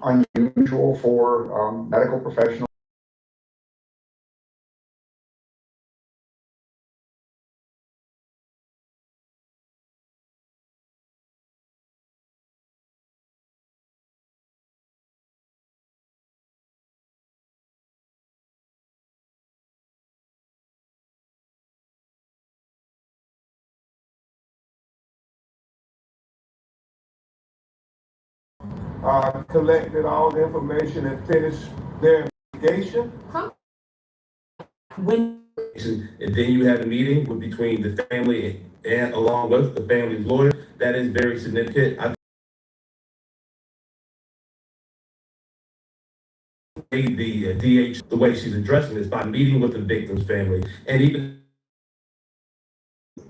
Unusual for medical professionals. Collected all the information and finished their investigation. When and then you have a meeting between the family and along with the family's lawyer. That is very significant. I think the DH, the way she's addressing this by meeting with the victim's family and even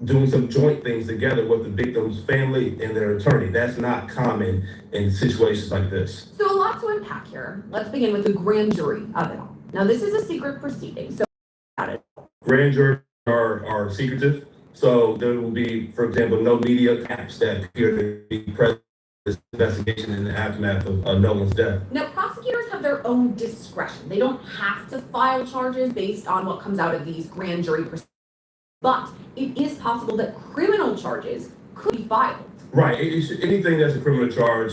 doing some joint things together with the victim's family and their attorney. That's not common in situations like this. So a lot to unpack here. Let's begin with the grand jury of it all. Now, this is a secret proceeding, so Grand juries are secretive, so there will be, for example, no media caps that appear to be present in this investigation in the aftermath of Nolan's death. now prosecutors have their own discretion. They don't have to file charges based on what comes out of these grand jury proceedings, but it is possible that criminal charges could be filed. Right. Anything that's a criminal charge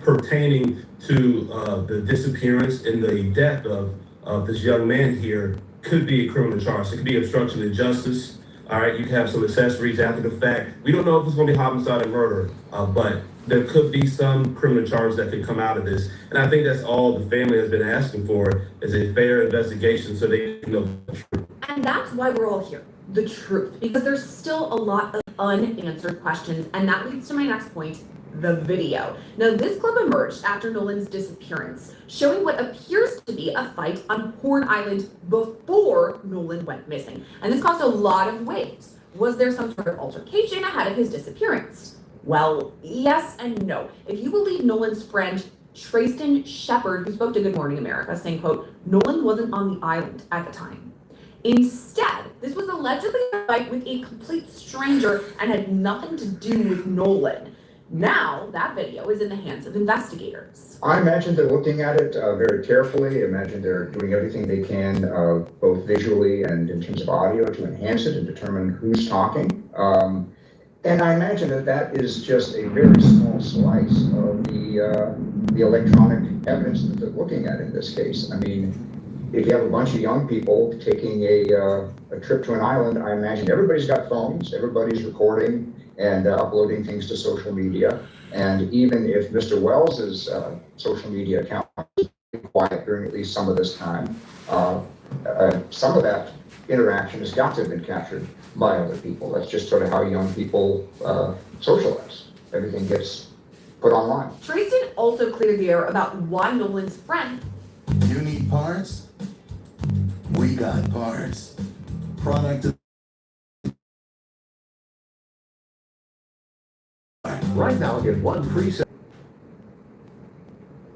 pertaining to the disappearance and the death of this young man here could be a criminal charge. It could be obstruction of justice. All right, you can have some accessories after the fact. We don't know if it's going to be homicide or murder, but there could be some criminal charges that could come out of this. And I think that's all the family has been asking for, is a fair investigation so they can know the truth. And that's why we're all here, the truth, because there's still a lot of unanswered questions. And that leads to my next point, the video. Now, this clip emerged after Nolan's disappearance, showing what appears to be a fight on Horn Island before Nolan went missing. And this caused a lot of waves. Was there some sort of altercation ahead of his disappearance? Well, yes and no. If you believe Nolan's friend Trayston Shepard, who spoke to Good Morning America, saying, quote, Nolan wasn't on the island at the time. Instead, this was allegedly a fight with a complete stranger and had nothing to do with Nolan. Now, that video is in the hands of investigators. I imagine they're looking at it very carefully. I imagine they're doing everything they can, both visually and in terms of audio, to enhance it and determine who's talking. And I imagine that is just a very small slice of the electronic evidence that they're looking at in this case. I mean, if you have a bunch of young people taking a trip to an island, I imagine everybody's got phones, everybody's recording and uploading things to social media. And even if Mr. Wells's social media account was quiet during at least some of this time, some of that interaction has got to have been captured by other people. That's just sort of how young people socialize. Everything gets put online. Trayston also cleared the air about why Nolan's friend. You need parts? We got parts. Product of Right now, get one free set.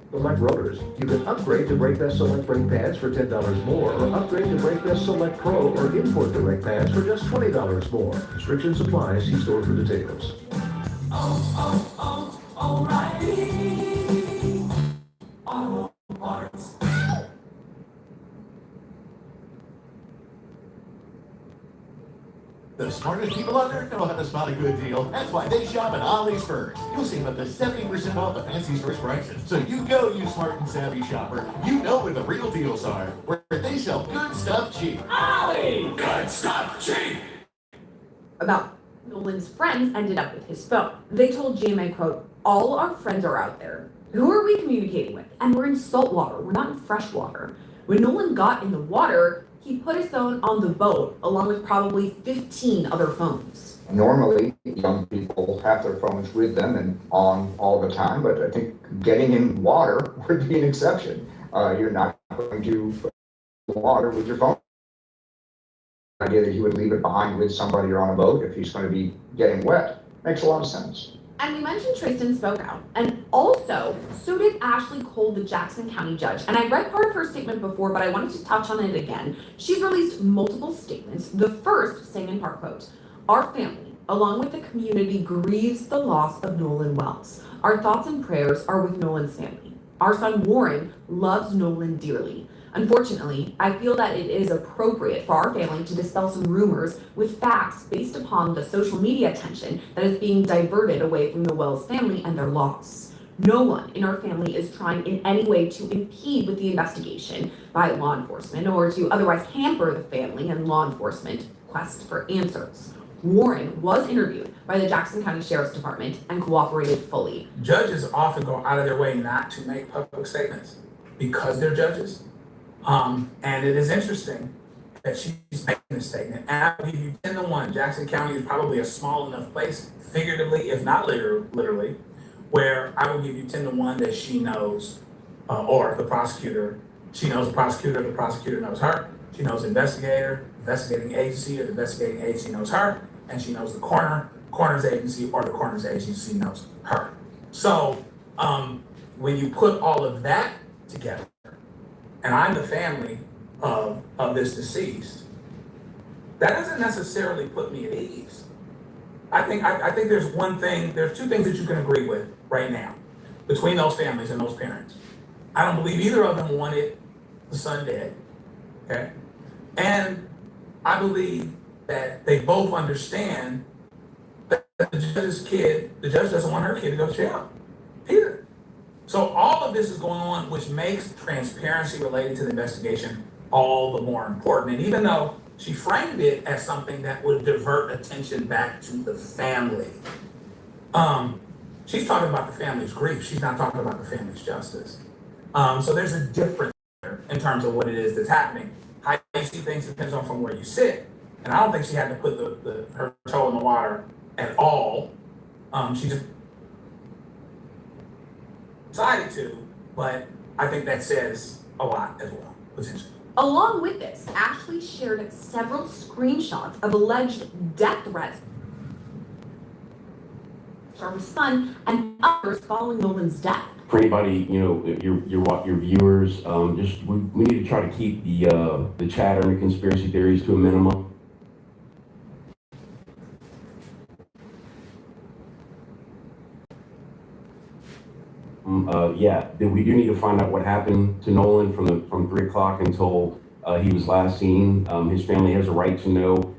Select rotors. You can upgrade to Brake Best Select brake pads for $10 more, or upgrade to Brake Best Select Pro, or import the brake pads for just $20 more. Restrictions apply. See store for details. O'Reilly Auto Parts. The smartest people out there know how to spot a good deal. That's why they shop at Ollie's first. You'll save up to 70% off the fancy first prices. So you go, you smart and savvy shopper. You know where the real deals are, where they sell good stuff cheap. Ollie! Good stuff cheap! About Nolan's friends ended up with his phone. They told GMA, quote, all our friends are out there. Who are we communicating with? And we're in salt water. We're not in fresh water. When Nolan got in the water, he put his phone on the boat, along with probably 15 other phones. Normally, young people have their phones with them and on all the time, but I think getting in water would be an exception. You're not going to water with your phone. The idea that he would leave it behind with somebody or on a boat if he's going to be getting wet makes a lot of sense. And we mentioned Trayston spoke out, and also, so did Ashley Cole, the Jackson County judge. And I read part of her statement before, but I wanted to touch on it again. She's released multiple statements. The first saying in part, quote, our family, along with the community, grieves the loss of Nolan Wells. Our thoughts and prayers are with Nolan's family. Our son Warren loves Nolan dearly. Unfortunately, I feel that it is appropriate for our family to dispel some rumors with facts based upon the social media attention that is being diverted away from the Wells family and their loss. No one in our family is trying in any way to impede with the investigation by law enforcement or to otherwise hamper the family and law enforcement quest for answers. Warren was interviewed by the Jackson County Sheriff's Department and cooperated fully. Judges often go out of their way not to make public statements because they're judges. And it is interesting that she's making a statement. And I will give you 10-1. Jackson County is probably a small enough place, figuratively, if not literally, where I will give you 10-1 that she knows, or the prosecutor, she knows the prosecutor knows her. She knows the investigating agency, or the investigating agency knows her, and she knows the coroner's agency, or the coroner's agency knows her. So when you put all of that together, and I'm the family of this deceased, that doesn't necessarily put me at ease. I think there's two things that you can agree with right now between those families and those parents. I don't believe either of them wanted the son dead, okay? And I believe that they both understand that the judge doesn't want her kid to go to jail either. So all of this is going on, which makes transparency related to the investigation all the more important. And even though she framed it as something that would divert attention back to the family, she's talking about the family's grief. She's not talking about the family's justice. So there's a difference there in terms of what it is that's happening. How you see things depends on from where you sit. And I don't think she had to put her toe in the water at all. She just decided to, but I think that says a lot as well, potentially. Along with this, Ashley shared several screenshots of alleged death threats from her son and others following Nolan's death. For anybody, your viewers, we need to try to keep the chatter and the conspiracy theories to a minimum. We do need to find out what happened to Nolan from 3 o'clock until he was last seen. His family has a right to know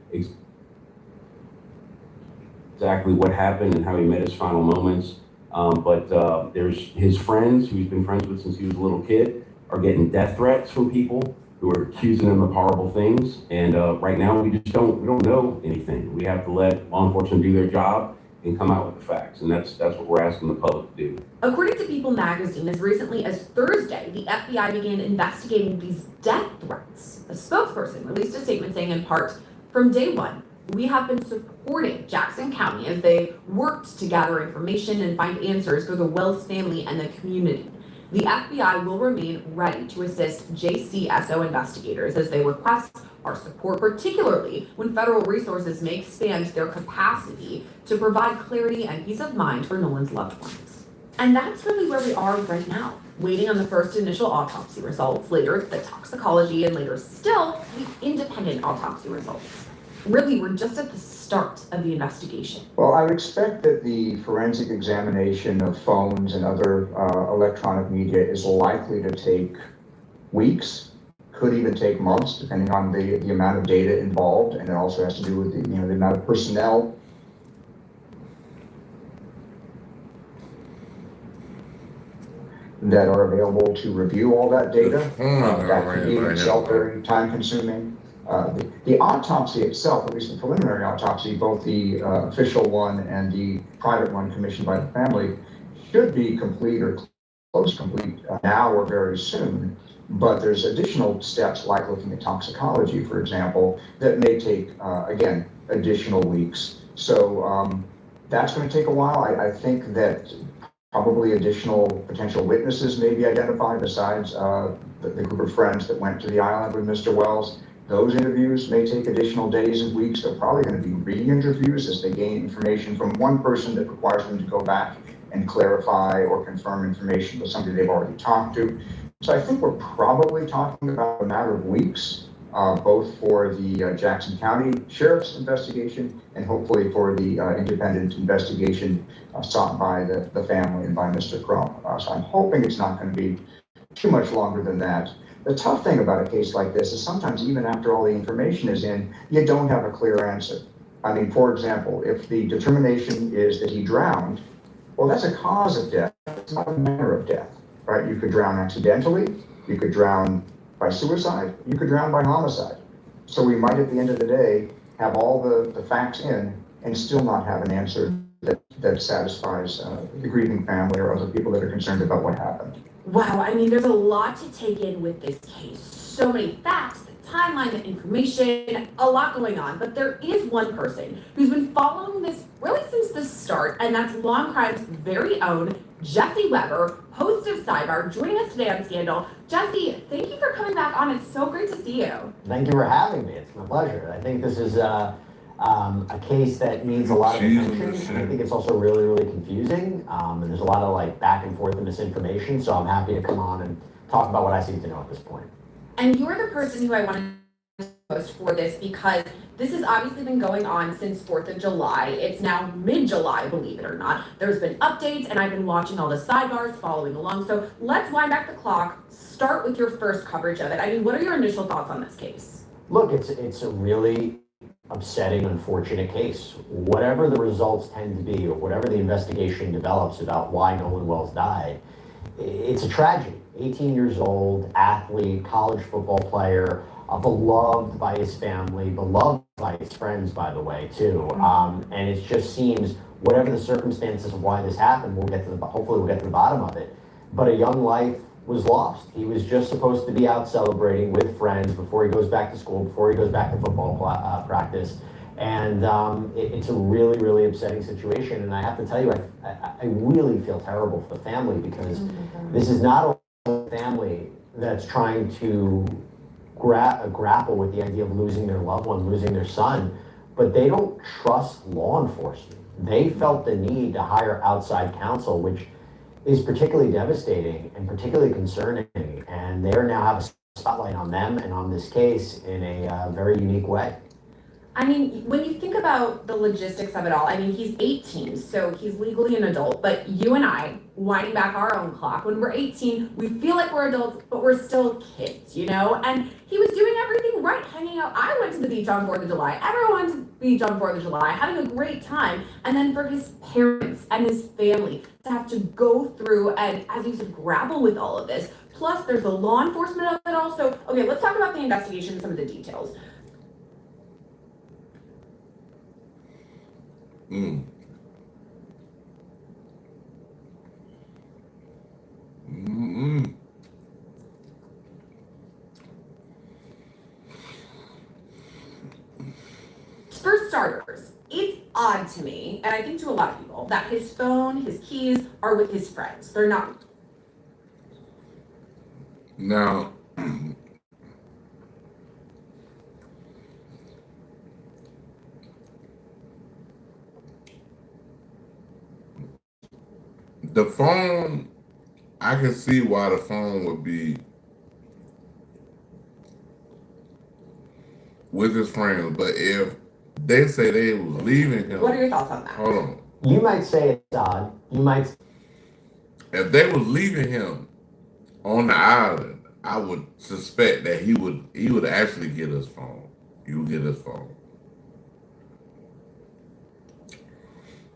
exactly what happened and how he met his final moments. But there's his friends, who he's been friends with since he was a little kid, are getting death threats from people who are accusing him of horrible things. And right now, we don't know anything. We have to let law enforcement do their job and come out with the facts. And that's what we're asking the public to do. According to People magazine, as recently as Thursday, the FBI began investigating these death threats. A spokesperson released a statement saying, in part, "From day one, we have been supporting Jackson County as they worked to gather information and find answers for the Wells family and the community. The FBI will remain ready to assist JCSO investigators as they request our support, particularly when federal resources may expand their capacity to provide clarity and peace of mind for Nolan's loved ones." And that's really where we are right now, waiting on the first initial autopsy results, later the toxicology, and later still the independent autopsy results. Really, we're just at the start of the investigation. Well, I would expect that the forensic examination of phones and other electronic media is likely to take weeks, could even take months, depending on the amount of data involved, and it also has to do with the amount of personnel that are available to review all that data. That can be itself very time-consuming. The autopsy itself, at least the preliminary autopsy, both the official one and the private one commissioned by the family, should be complete or close to complete now or very soon. But there's additional steps like looking at toxicology, for example, that may take, again, additional weeks. So that's going to take a while. I think that probably additional potential witnesses may be identified besides the group of friends that went to the island with Mr. Wells. Those interviews may take additional days and weeks. They're probably going to be re-interviews as they gain information from one person that requires them to go back and clarify or confirm information with somebody they've already talked to. So I think we're probably talking about a matter of weeks, both for the Jackson County Sheriff's investigation and hopefully for the independent investigation sought by the family and by Mr. Crump. So I'm hoping it's not going to be too much longer than that. The tough thing about a case like this is sometimes even after all the information is in, you don't have a clear answer. I mean, for example, if the determination is that he drowned, well, that's a cause of death. It's not a manner of death, right? You could drown accidentally, you could drown by suicide, you could drown by homicide. So we might, at the end of the day, have all the facts in and still not have an answer that satisfies the grieving family or other people that are concerned about what happened. Wow, I mean, there's a lot to take in with this case. So many facts that timeline, the information, a lot going on. But there is one person who's been following this really since the start, and that's Law and Crime's very own Jesse Weber, host of Sidebar, joining us today on Scandal. Jesse, thank you for coming back on. It's so great to see you. Thank you for having me. It's my pleasure. I think this is a case that needs a lot of attention. And I think it's also really, really confusing. And there's a lot of like back and forth and misinformation. So I'm happy to come on and talk about what I seem to know at this point. And you're the person who I wanted to post for this because this has obviously been going on since 4th of July. It's now mid-July, believe it or not. There's been updates, and I've been watching all the sidebars, following along. So let's wind back the clock. Start with your first coverage of it. I mean, what are your initial thoughts on this case? Look, it's a really upsetting, unfortunate case. Whatever the results tend to be, or whatever the investigation develops about why Nolan Wells died, it's a tragedy. 18 years old, athlete, college football player, beloved by his family, beloved by his friends, by the way, too. And it just seems, whatever the circumstances of why this happened, hopefully we'll get to the bottom of it. But a young life was lost. He was just supposed to be out celebrating with friends before he goes back to school, before he goes back to football practice. And it's a really, really upsetting situation. And I have to tell you, I really feel terrible for the family because this is not a family that's trying to grapple with the idea of losing their loved one, losing their son, but they don't trust law enforcement. They felt the need to hire outside counsel, which is particularly devastating and particularly concerning. And they now have a spotlight on them and on this case in a very unique way. I mean, when you think about the logistics of it all, I mean, he's 18, so he's legally an adult, but you and I, winding back our own clock, when we're 18, we feel like we're adults, but we're still kids, you know? And he was doing everything right, hanging out. I went to the beach on 4th of July. Everyone went to the beach on 4th of July, having a great time. And then for his parents and his family to have to go through and, as you said, grapple with all of this. Plus, there's the law enforcement of it also. Okay, let's talk about the investigation and some of the details. For starters, it's odd to me, and I think to a lot of people, that his phone, his keys are with his friends. They're not. Now, the phone, I can see why the phone would be with his friends, but if they say they was leaving him. What are your thoughts on that? Hold on. You might say it's odd. You might. If they was leaving him on the island, I would suspect that he would actually get his phone. He would get his phone.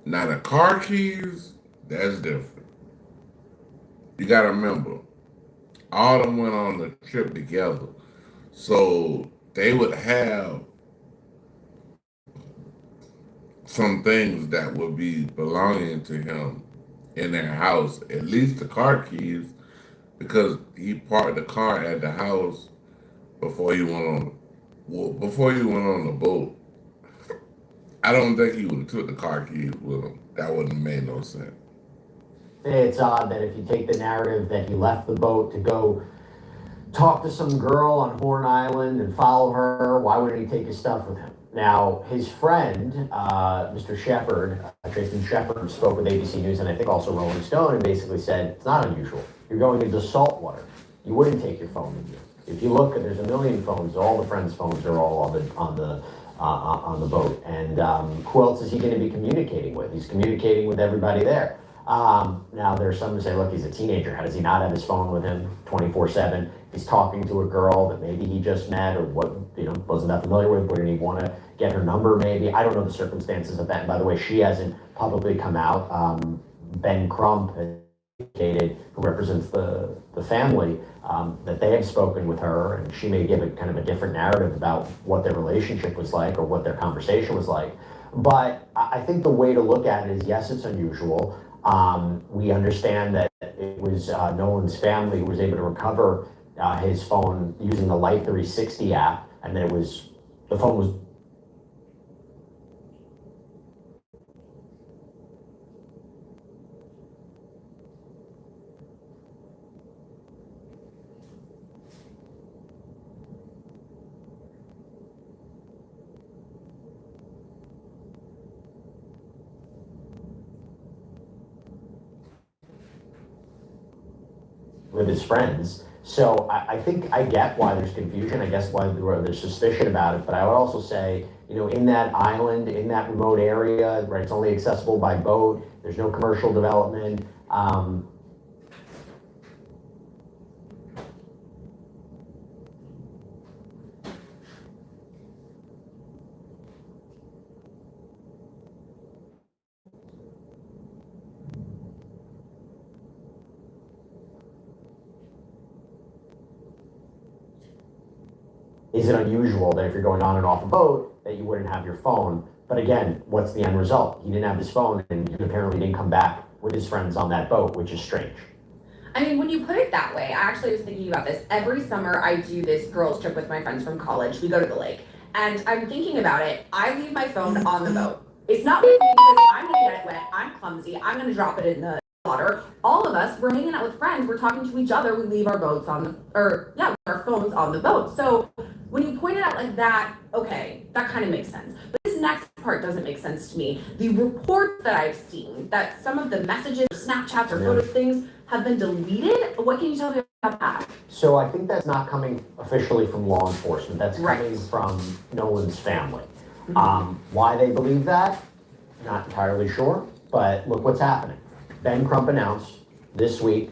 Now the car keys, that's different. You gotta remember, all of them went on the trip together. So they would have some things that would be belonging to him in their house, at least the car keys, because he parked the car at the house before he went on the boat. I don't think he would have took the car keys with him. That wouldn't have made no sense. It's odd that if you take the narrative that he left the boat to go talk to some girl on Horn Island and follow her, why wouldn't he take his stuff with him? Now, his friend, Mr. Shepard, Tristan Shepard, spoke with ABC News and I think also Rolling Stone and basically said, it's not unusual. You're going into saltwater. You wouldn't take your phone with you. If you look, there's a million phones. All the friends' phones are all on the boat. And who else is he going to be communicating with? He's communicating with everybody there. Now, there's some who say, look, he's a teenager. How does he not have his phone with him 24/7? He's talking to a girl that maybe he just met or wasn't that familiar with. Wouldn't he want to get her number maybe? I don't know the circumstances of that. And by the way, she hasn't publicly come out. Ben Crump has indicated, who represents the family, that they have spoken with her, and she may give a kind of a different narrative about what their relationship was like or what their conversation was like. But I think the way to look at it is, yes, it's unusual. We understand that it was Nolan's family who was able to recover his phone using the Life 360 app, and then the phone was with his friends. So I think I get why there's confusion. I guess why there's suspicion about it. But I would also say, in that island, in that remote area, right, it's only accessible by boat. There's no commercial development. Is it unusual that if you're going on and off a boat that you wouldn't have your phone? But again, what's the end result? He didn't have his phone, and he apparently didn't come back with his friends on that boat, which is strange. I mean, when you put it that way, I actually was thinking about this. Every summer I do this girls trip with my friends from college. We go to the lake. And I'm thinking about it. I leave my phone on the boat. It's not with me because I'm gonna get it wet, I'm clumsy, I'm gonna drop it in the water. All of us, we're hanging out with friends, we're talking to each other, we leave our boats our phones on the boat. So when you point it out like that, okay, that kind of makes sense. But this next part doesn't make sense to me. The reports that I've seen that some of the messages, Snapchats or photos, things have been deleted. What can you tell me about that? So I think that's not coming officially from law enforcement. That's coming from Nolan's family. Why they believe that? Not entirely sure, but look what's happening. Ben Crump announced this week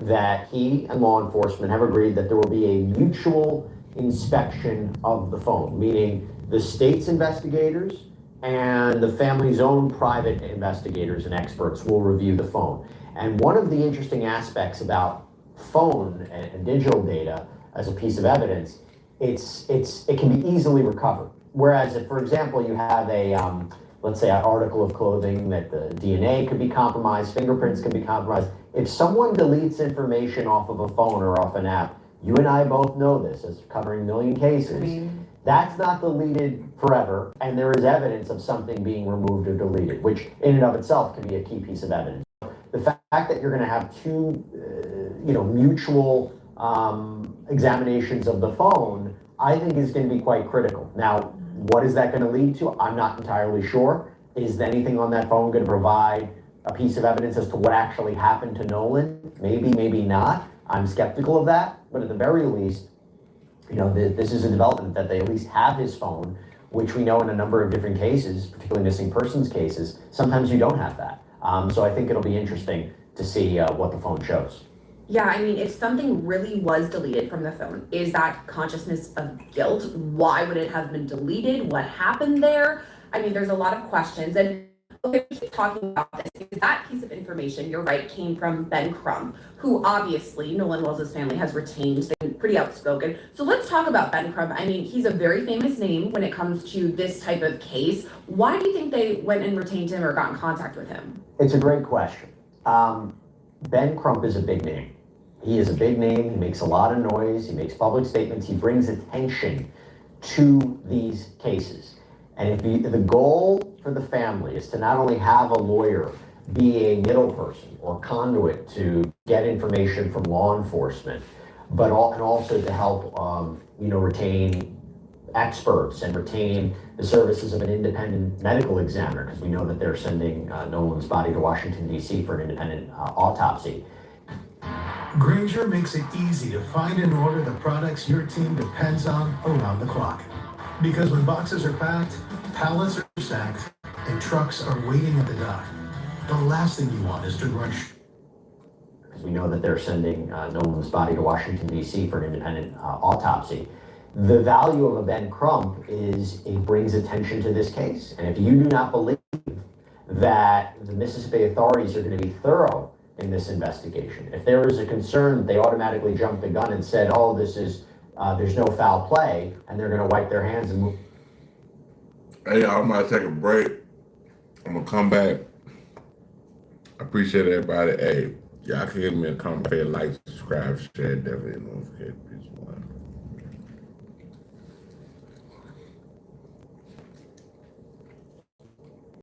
that he and law enforcement have agreed that there will be a mutual inspection of the phone, meaning the state's investigators and the family's own private investigators and experts will review the phone. And one of the interesting aspects about phone and digital data as a piece of evidence, it can be easily recovered. Whereas if, for example, you have let's say an article of clothing that the DNA could be compromised, fingerprints could be compromised. If someone deletes information off of a phone or off an app, you and I both know this as covering a million cases, that's not deleted forever, and there is evidence of something being removed or deleted, which in and of itself can be a key piece of evidence. The fact that you're going to have two, mutual examinations of the phone, I think is going to be quite critical. Now, what is that going to lead to? I'm not entirely sure. Is anything on that phone going to provide a piece of evidence as to what actually happened to Nolan? Maybe, maybe not. I'm skeptical of that. But at the very least, this is a development that they at least have his phone, which we know in a number of different cases, particularly missing persons cases, sometimes you don't have that. So I think it'll be interesting to see what the phone shows. Yeah, I mean, if something really was deleted from the phone, is that consciousness of guilt? Why would it have been deleted? What happened there? I mean, there's a lot of questions. And okay, we keep talking about this because that piece of information, you're right, came from Ben Crump, who obviously Nolan Wells' family has retained. They've been pretty outspoken. So let's talk about Ben Crump. I mean, he's a very famous name when it comes to this type of case. Why do you think they went and retained him or got in contact with him? It's a great question. Ben Crump is a big name. He is a big name. He makes a lot of noise. He makes public statements. He brings attention to these cases. And if the goal for the family is to not only have a lawyer be a middle person or conduit to get information from law enforcement, but also to help, retain experts and retain the services of an independent medical examiner, because we know that they're sending Nolan's body to Washington, D.C. for an independent autopsy. Grainger makes it easy to find and order the products your team depends on around the clock. Because when boxes are packed, pallets are stacked, and trucks are waiting at the dock, the last thing you want is to rush. Because we know that they're sending Nolan's body to Washington, D.C. for an independent autopsy. The value of a Ben Crump is it brings attention to this case. And if you do not believe that the Mississippi authorities are going to be thorough in this investigation, if there is a concern that they automatically jumped the gun and said, oh, this is, there's no foul play, and they're going to wipe their hands and move. Hey, I'm going to take a break. I'm going to come back. I appreciate everybody. Hey, Y'all can give me a comment, like, subscribe, share, definitely notification. Peace, one.